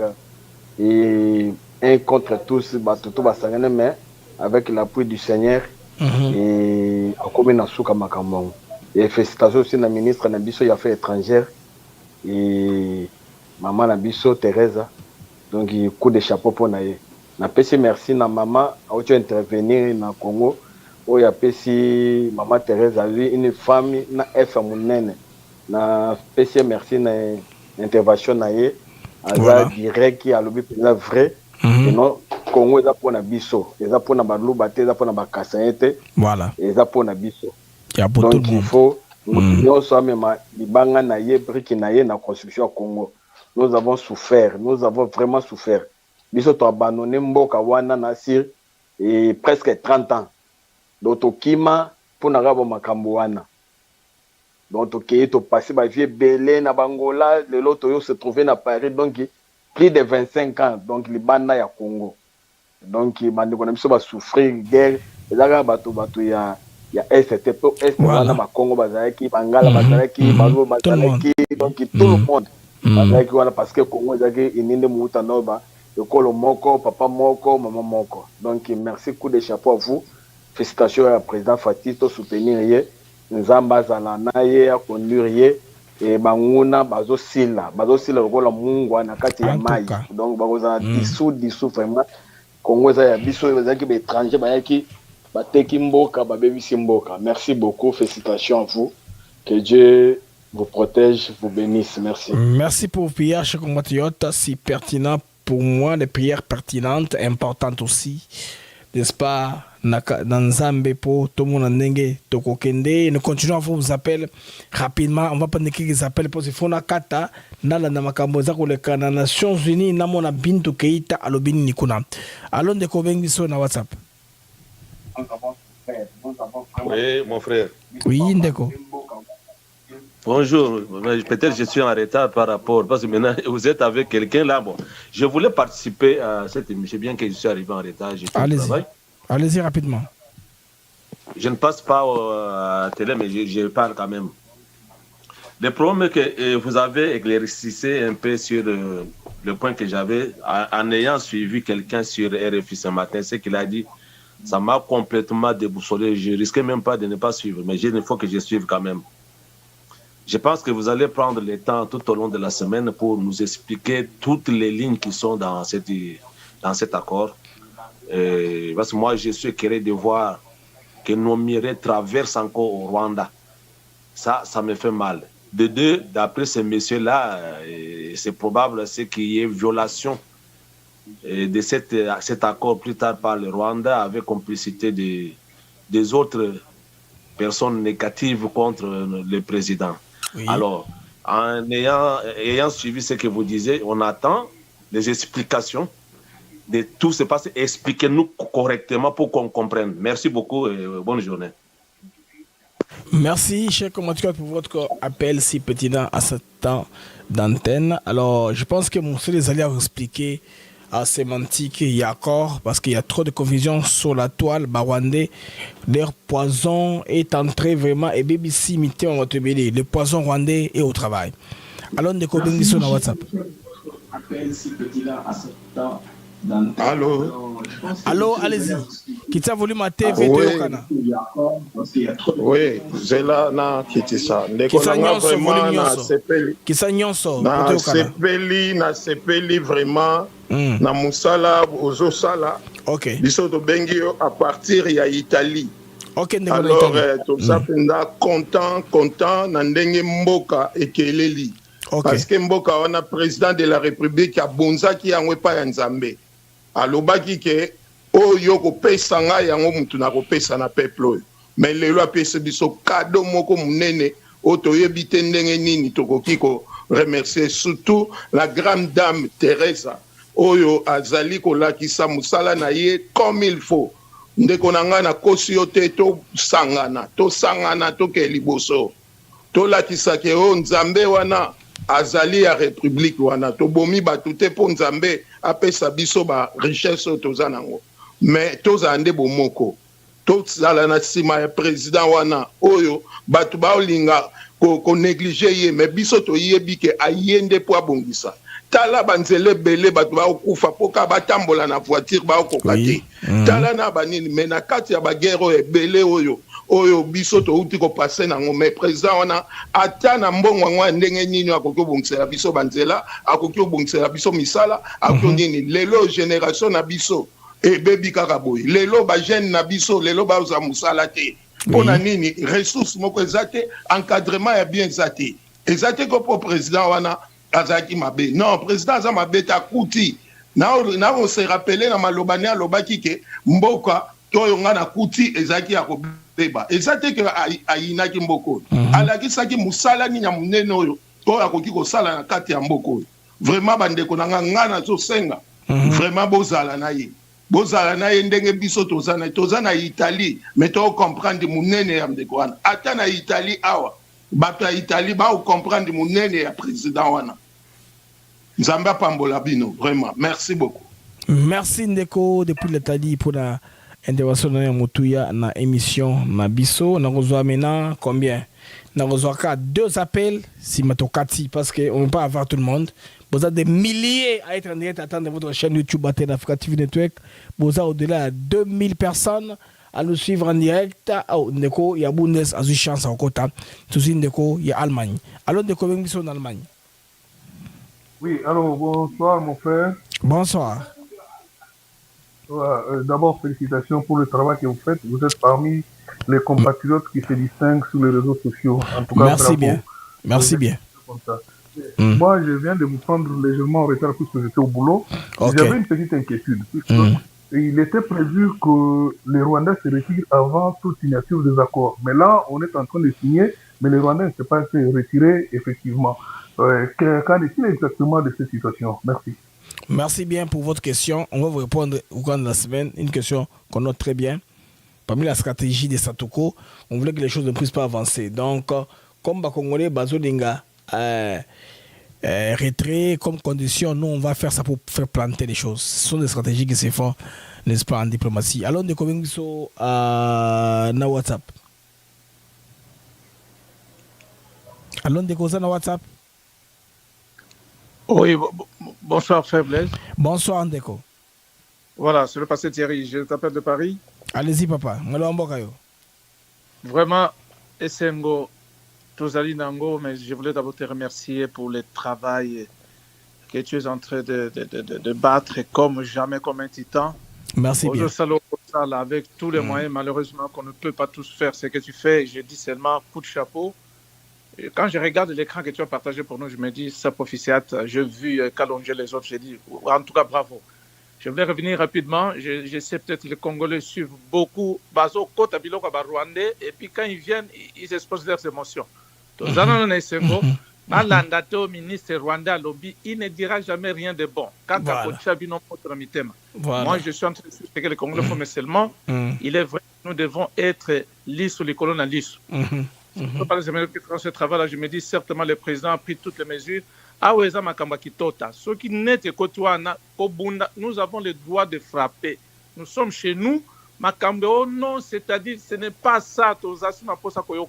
et un contre tous batutu basangane mais avec l'appui du Seigneur et comme na suka makambo. Et félicitations aussi na ministre Nabiso des Affaires étrangères et maman Nabiso Teresa. Donc coup de chapeau pour naie. Na pesi merci na maman a tu intervenir na Congo. O ya pesi maman Teresa lui une femme na F munene. Na pesi merci na intervention naie. Aza direct qui a lobby la vrai. Non Congo eza pour na biso. Eza pour na baluba te, eza pour na bakasayete. Voilà. Eza pour na biso. Donc il faut nous sommes libanga naie brique naie na construction à Congo. Nous avons souffert, nous avons vraiment souffert. Nous avons abandonné Mboka Wana Nasir et presque 30 ans. Donc, Kima, pour n'avoir makambo wana. Donc, tu passé ma vie belé na Bangola, le loto se trouvait à Paris, donc plus de 25 ans. Donc, les banda ya Congo. Donc, il m'a dit qu'on a souffrir guerre. Les Arabes bato ya ST, wana ba Congo bazalaki, Bangala bazalaki, Bazo bazalaki, donc tout le monde. Parce que Congo est ininde muta noba ekolo moko papa moko maman moko donc merci coup de chapeau à vous félicitations à président Fatito soutenir ye nzamba zala na ye a conduire ye et banguna bazo sila lokola mungu na kati ya mai donc bakoza dissous vraiment Congo za ya biso bazaki ba étranger bayaki bateki mboka babebisi mboka merci beaucoup félicitations à vous que Dieu vous protège, vous bénisse. Merci. Merci pour vos prières, chers compatriotes. Si pertinent pour moi, les prières pertinentes, importantes aussi. N'est-ce pas? Dans Zambé, pour tout le monde en Nengue, Toko Kende. Nous continuons à vous appeler rapidement. On va prendre quelques appels pour ce Fona Kata. Nala na makambo za koleka na Nations Unies na mona Bintou Keita alobini nikuna. Allons de Kovengi sur na WhatsApp. Oui, mon frère. Oui, Ndeko. Bonjour, peut-être je suis en retard par rapport, parce que maintenant vous êtes avec quelqu'un là. Bon, je voulais participer à cette émission, bien que je suis arrivé en retard. Allez-y rapidement. Je ne passe pas à la télé, mais je parle quand même. Le problème est que vous avez éclairci un peu sur le point que j'avais en ayant suivi quelqu'un sur RFI ce matin, ce qu'il a dit. Ça m'a complètement déboussolé. Je risquais même pas de ne pas suivre, mais il faut que je suive quand même. Je pense que vous allez prendre le temps tout au long de la semaine pour nous expliquer toutes les lignes qui sont dans cet accord. Parce que moi, je suis curieux de voir que nos mireilles traversent encore au Rwanda. Ça me fait mal. De deux, d'après ces messieurs-là, c'est probable qu'il y ait violation de cet accord plus tard par le Rwanda avec complicité des autres personnes négatives contre le président. Oui. Alors, en ayant suivi ce que vous disiez, on attend des explications de tout ce qui se passe. Expliquez-nous correctement pour qu'on comprenne. Merci beaucoup et bonne journée. Merci, cher commentateur, pour votre appel si pertinent à ce temps d'antenne. Alors, je pense que mon seul allait expliquer à sémantique et accord parce qu'il y a trop de confusion sur la toile rwandais. Leur poison est entré vraiment et BBC imité en Guatemala. Le poison rwandais est au travail. Alors, on découvre sur la WhatsApp. Allô, allez-y. Qui t'a voulu ma TV au Ghana? Oui, c'est là, na kitisa. Qui sa nyonso na sepeli vraiment na musala ozo sala. OK. Biso to bengi à partir ya Italie. OK, alors to sapenda content na ndenge mboka ekeleli. Parce que mboka wana président de la République ya bonzaki yango pa ya Nzambe. Alobaki ke oyo kopesa nga yango mutu na kopesa na peuple oyo. Mais lelo apesa biso cadeau moko munene otoyebi te ndenge nini tokoki ko remercier surtout la grande dame Teresa oyo azali kolakisa musala na ye comme il faut. Ndeko na nga na kosi yo te to sangana to ke liboso. To lakisa ke o Nzambe wana azali ya république wana to bomi batu te po Nzambe apesa biso ba richesse toza nango. Mais toza nde bomoko. Tozala na sima ya président wana oyo batu baolinga ko négliger ye mais biso to yebi ke ayende po abongisa. Tala banzele belé batu baokufa poka batambola na voiture baokoka te. Tala na banini mais na kati ya bagero ebele oyo biso to uti ko passer nango mais président wana ata na mbongo ngwa ndenge nini akoki obongisela biso banzela akoki obongisela biso misala akoki nini lelo génération na biso ebebi kaka boy lelo ba jeune na biso lelo ba uza musala te pona nini ressources moko ezate encadrement ya bien ezate ko po président wana azaki mabe non président aza mabe ta kuti na on se rappeler na malobani alobaki ke mboka toyo nga na kuti ezaki ya kobeba ezate ke ayinaki mboko alakisaki musala ni ya munene oyo to akoki kosala na kati ya mboko vraiment bandeko na nga na zo senga vraiment bozala na ye ndenge biso toza na Italie mais to comprendre munene ya ndeko wana ata na Italie awa bato ya Italie ba comprendre munene ya président wana Nzamba pambola bino vraiment merci beaucoup. Merci Ndeko depuis l'Italie pour la intervention de Moutouya na émission na biso na reçoit maintenant combien na reçoit 2 appels si matokati parce que on ne peut pas avoir tout le monde. Vous avez des milliers à être en direct à attendre votre chaîne YouTube Atel Africa TV Network. Vous avez au-delà de 2000 personnes à nous suivre en direct. Oh, Ndeko, il y a Bundes à une chance au côté. Tout ça, Ndeko, il y a Allemagne. Alors, Ndeko, nous sommes en Allemagne. Oui, alors bonsoir mon frère. Bonsoir. D'abord, félicitations pour le travail que vous faites. Vous êtes parmi les compatriotes qui se distinguent sur les réseaux sociaux. En tout cas, merci bravo. Bien. Merci bien. Comme ça. Moi, je viens de vous prendre légèrement en retard puisque j'étais au boulot. Okay. J'avais une petite inquiétude. Il était prévu que les Rwandais se retirent avant toute signature des accords. Mais là, on est en train de signer, mais les Rwandais ne se sont pas retirés, effectivement. Qu'en est-il exactement de cette situation? Merci. Merci bien pour votre question. On va vous répondre au cours de la semaine. Une question qu'on note très bien. Parmi la stratégie des Satoko, on voulait que les choses ne puissent pas avancer. Donc, comme les Congolais, bazolinga retrait comme condition, nous on va faire ça pour faire planter les choses. Ce sont des stratégies qui se font, n'est-ce pas, en diplomatie. Alors, on est combien sur na WhatsApp? Alors, on est combien na WhatsApp? Oui, bonsoir frère Blaise. Bonsoir Ndeko. Voilà, c'est le passé Thierry, je t'appelle de Paris. Allez-y papa, vraiment, Essengo, Tozali Nango, mais je voulais d'abord te remercier pour le travail que tu es en train de battre comme jamais, comme un titan. Merci bien. Avec tous les moyens, malheureusement, qu'on ne peut pas tous faire ce que tu fais. Je dis seulement coup de chapeau. Et quand je regarde l'écran que tu as partagé pour nous, je me dis, ça prophétiate, j'ai vu qu'allonger les autres, j'ai dit, en tout cas, bravo. Je voulais revenir rapidement, je sais peut-être que les Congolais suivent beaucoup, Bazo, Kota, Biloko, Rwandais, et puis quand ils viennent, ils exposent leurs émotions. Donc, Malandato, ministre rwandais à lobby, il ne dira jamais rien de bon. Quand moi, je suis en train de dire que les Congolais font, mais seulement, il est vrai que nous devons être lisses sur les colonnes à lisses. Par dans ce travail-là, je me dis certainement le président a pris toutes les mesures. Nous avons le droit de frapper. Nous sommes chez nous. Non, c'est-à-dire ce n'est pas ça. S'il faut envoyer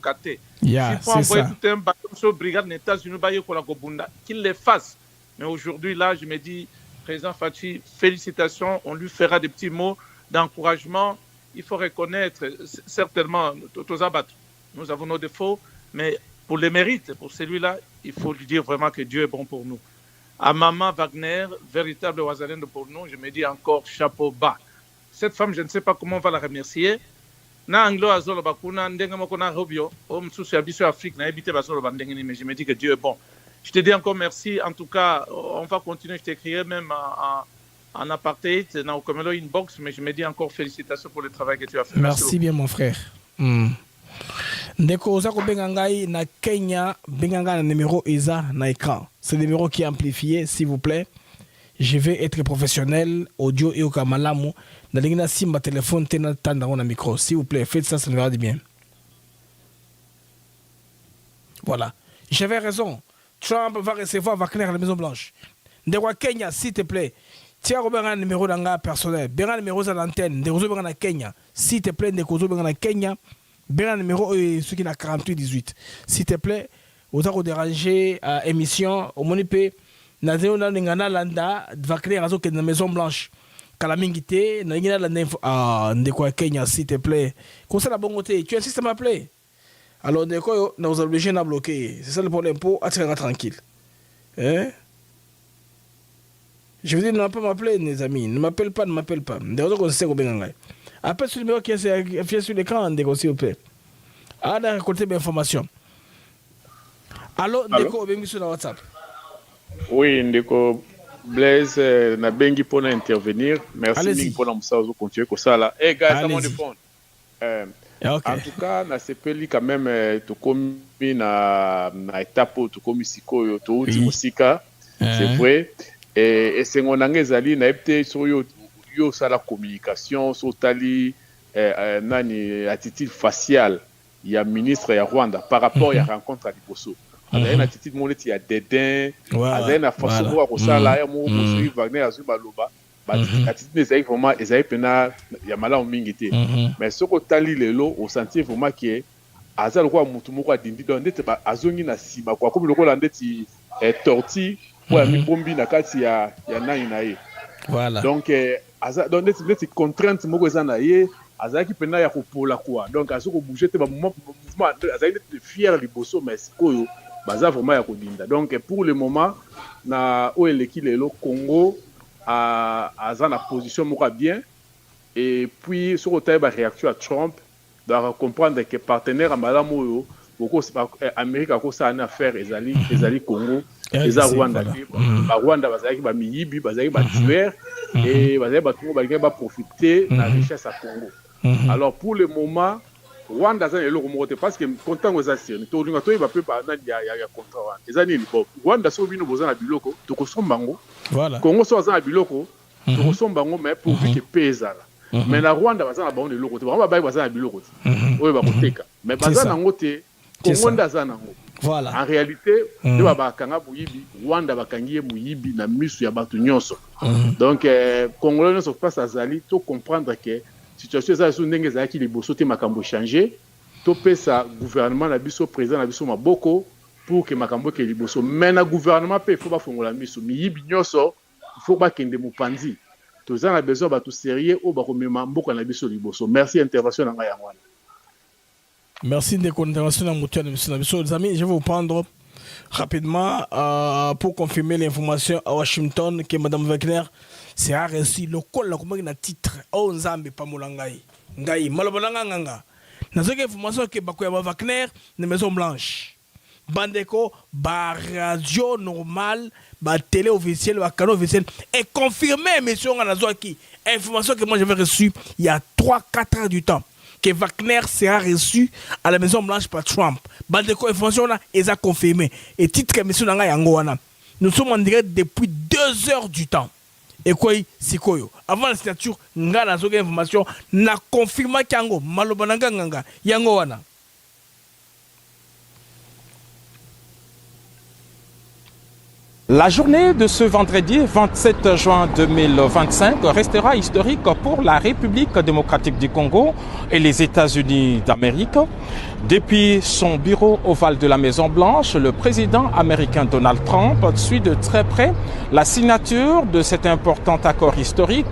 tout un bateau sur brigade des États-Unis, qu'il le fasse. Mais aujourd'hui, là, je me dis, président Fachi, félicitations. On lui fera des petits mots d'encouragement. Il faut reconnaître certainement nous avons nos défauts, mais pour les mérites, pour celui-là, il faut lui dire vraiment que Dieu est bon pour nous. À Maman Wagner, véritable Ouazalène pour nous, je me dis encore chapeau bas. Cette femme, je ne sais pas comment on va la remercier. Na anglo azolo bakuna ndenga mokona robio, msusu ya biso Afrique na ebité bazolo bandengeni, mais je me dis que Dieu est bon. Je te dis encore merci. En tout cas, on va continuer. Je t'écrirai même en apartheid, dans le inbox, mais je me dis encore félicitations pour le travail que tu as fait. Merci bien, mon frère. Ndeko Ozako Bengangai na Kenya, Benganga na numéro ESA na écran. C'est le numéro qui est amplifié, s'il vous plaît. Je vais être professionnel, audio et au kamalamu. Dans simba téléphone, tena tanda na micro. S'il vous plaît, faites ça, ça nous verra du bien. Voilà. J'avais raison. Trump va recevoir Wagner à la Maison Blanche. Ndeko Kenya, s'il te plaît. Tiens, un numéro d'anga personnel. Bien un numéro à l'antenne. Ndeko Benga na Kenya. S'il te plaît, Ndeko Benga na Kenya. Bien un numéro ce qui n'a 48-18. S'il te plaît, vous avez dérangé émission. Au monipe, Nazéo Nangana Landa, Wagner à la Maison Blanche. Kalamingité, Nangina la Ndeko Kenya, s'il te plaît. Comme ça, la bonne côté. Tu insistes à m'appeler. Alors, Ndeko, nous sommes obligés de bloquer. C'est ça le problème pour attirer tranquille. Hein? Je veux dire, ne m'appelle pas m'appeler, mes amis. Ne m'appelle pas, ne m'appelle pas. Ndeko, sait combien on appelle sur le numéro qui est affiché sur l'écran, Ndeko, s'il vous plaît. Ah, on a récolté mes informations. Allô, Ndeko, bienvenue sur la WhatsApp. Oui, Ndeko, Blaise, na bengi pour intervenir. Merci pour nous continuer comme ça là. Hey, guys, I'm on the phone. Okay. En tout cas, na sepeli quand même to komi na étape to komi sikoyo to uti musika. C'est vrai. Et c'est mon angezali na epte so yo ça la communication so tali nani attitude faciale il y a ministre ya Rwanda par rapport à rencontre à Liboso. Il y a une attitude moneti ya dédain, il y a une façon de voir ça là mo so Wagner azu baloba. Attitude ezali vraiment ezali pena ya mala omingité. Mais ce ko tali lelo au sentir vraiment que azal kwa mutu moko adindi donc ndete ba azongi na sima kwa comme lokola ndeti torti pour mi bombi na kati ya nani na ye. Voilà. Donc donc ndeti contrainte moko ezana ye azaki pena ya kopola quoi. Donc azoko bouger te ba mouvement azali ndeti fier liboso mais sikoyo baza vraiment ya kodinda. Donc pour le moment na oeleki lelo Congo à la position moko bien et puis sur côté ba réaction à Trump doit comprendre que partenaire malamu beaucoup Amérique a ça en affaire ezali Congo eza Rwanda ba Rwanda bazaki ba miyibi bazaki ba tueur et bazaki ba tout ba profiter na richesse à Congo. Alors pour le moment Rwanda za lelo ko parce que content aux assurés to linga to ba pe pa na ya contrat ezani bon Rwanda so bino bozana biloko to ko sombango. Voilà. Congo so za biloko to ko sombango mais pour que pesa là. Mais la Rwanda bazana ba on loko to ba ba bazana biloko. Oyo ba koteka. Mais bazana ngote Congo ndaza nango. Voilà. En réalité, de bakanga muyibi, Rwanda bakangiye muyibi na misu ya batu nyonso. Donc Congolais ne sont pas azali to comprendre que situation ça sous ndenge za ki liboso te makambo changer, to pesa gouvernement na biso président na biso maboko pour que makambo ke liboso. Mais na gouvernement pe faut ba fongola misu miyibi nyonso, il faut ba kende mupanzi. Tous en a besoin ba tout sérieux au ba komema mboka na biso liboso. Merci intervention na ngaya ngwana. Merci de l'intervention dans mon les amis, je vais vous prendre rapidement pour confirmer l'information à Washington que Mme Wagner a reçu le col de titre au Nzambe Pamulangai. Ngai, Malobanga Nganga. Dans cette information que Bakoyama Wagner, de Maison Blanche. Bandeko, ba radio normal, ba télé officielle, ba canal officiel. Et confirmé, monsieur Nganazoaki. Information que moi j'avais reçue il y a 3-4 heures du temps. Que Wagner sera reçu à la Maison Blanche par Trump. Bandeko information là, ils ont confirmé. Et titre que monsieur Nanga Yangoana. Nous sommes en direct depuis 2 heures du temps. Et quoi, c'est quoi? Avant la signature, nga na zoga information na confirmé qu'yango malobananga nganga Yangoana. La journée de ce vendredi 27 juin 2025 restera historique pour la République démocratique du Congo et les États-Unis d'Amérique. Depuis son bureau ovale de la Maison-Blanche, le président américain Donald Trump suit de très près la signature de cet important accord historique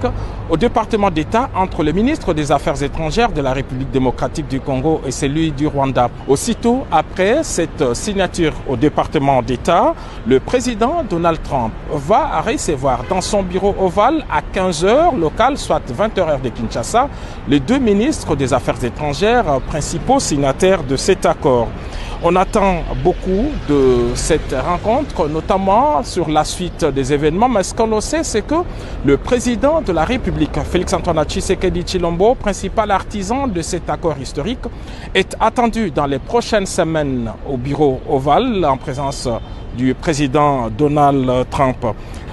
au département d'État entre le ministre des Affaires étrangères de la République démocratique du Congo et celui du Rwanda. Aussitôt après cette signature au département d'État, le président Donald Trump va recevoir dans son bureau ovale à 15h local, soit 20h heure de Kinshasa, les 2 ministres des Affaires étrangères principaux signataires de cet accord. On attend beaucoup de cette rencontre, notamment sur la suite des événements, mais ce qu'on sait, c'est que le président de la République, Félix-Antoine Tshisekedi Tshilombo, principal artisan de cet accord historique, est attendu dans les prochaines semaines au bureau ovale en présence du président Donald Trump.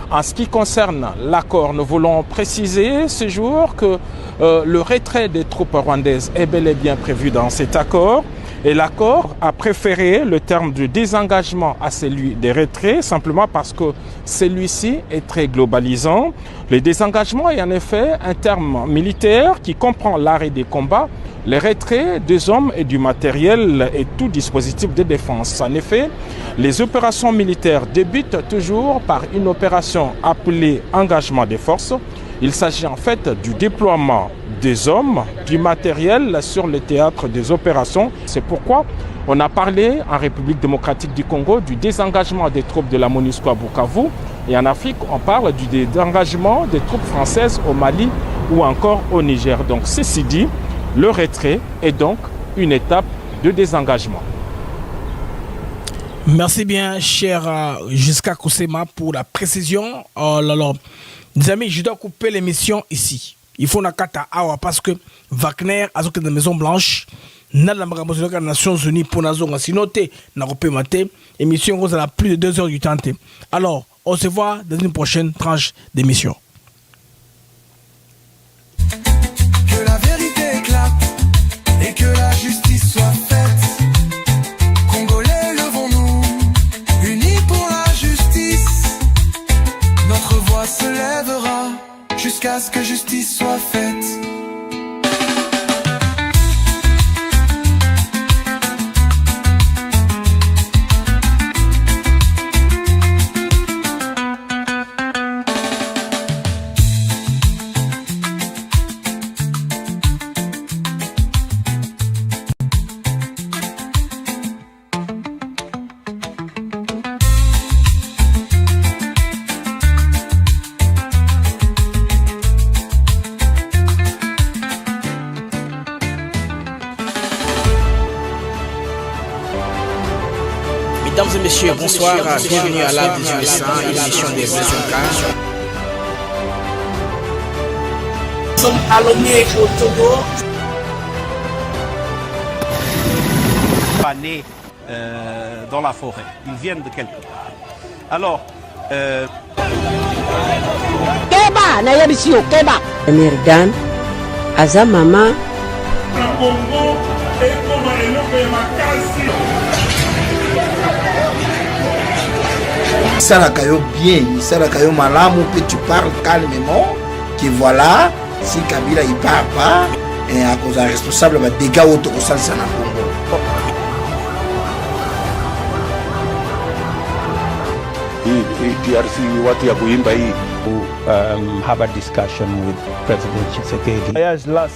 En ce qui concerne l'accord, nous voulons préciser ce jour que le retrait des troupes rwandaises est bel et bien prévu dans cet accord. Et l'accord a préféré le terme du désengagement à celui des retraits, simplement parce que celui-ci est très globalisant. Le désengagement est en effet un terme militaire qui comprend l'arrêt des combats, les retraits des hommes et du matériel et tout dispositif de défense. En effet, les opérations militaires débutent toujours par une opération appelée engagement des forces. Il s'agit en fait du déploiement des hommes, du matériel sur le théâtre des opérations. C'est pourquoi on a parlé en République démocratique du Congo du désengagement des troupes de la MONUSCO à Bukavu. Et en Afrique, on parle du désengagement des troupes françaises au Mali ou encore au Niger. Donc ceci dit, le retrait est donc une étape de désengagement. Merci bien, cher Jusqu'à Koussema, pour la précision. Alors, les amis, je dois couper l'émission ici. Il faut nakata awa parce que Wagner a de la Maison Blanche n'a la des Nations Unies pour nazonga sinoté n'a pas maté émission rose à plus de 2 heures du temps. Alors, on se voit dans une prochaine tranche d'émission. Que la vérité éclate et que la justice soit faite. Congolais, levons-nous, unis pour la justice. Notre voix se lèvera jusqu'à ce que justice soit faite. Mesdames et messieurs, bonsoir, bienvenue à la 1800 émission des Résultats. Nous sommes à Lomé au Togo. Pas nés dans la forêt, ils viennent de quelque part. Alors, Keba, Nayabisio, Keba. Merdan, Azamama. Le Congo est comme un énorme makasi. salaka yo bien, salaka yo malamu, que tu parles calmement, que voilà, si Kabila il part pas, et à cause de responsable des dégâts autour de ça na Congo. Have a discussion with President Tshisekedi. Voyage là,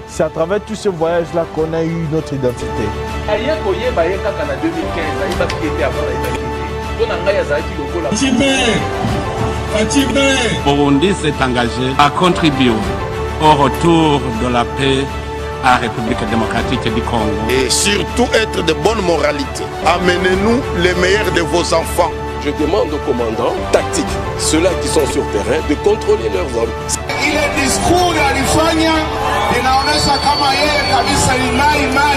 c'est à travers tous ces voyages-là qu'on a eu notre identité. Burundi s'est engagé à contribuer au retour de la paix à la République démocratique du Congo. Et surtout être de bonne moralité. Amenez-nous les meilleurs de vos enfants. Je demande aux commandants tactiques, ceux-là qui sont sur terrain, de contrôler leurs hommes. Ile discours alifanya inaonesha kama yeye kabisa ni nai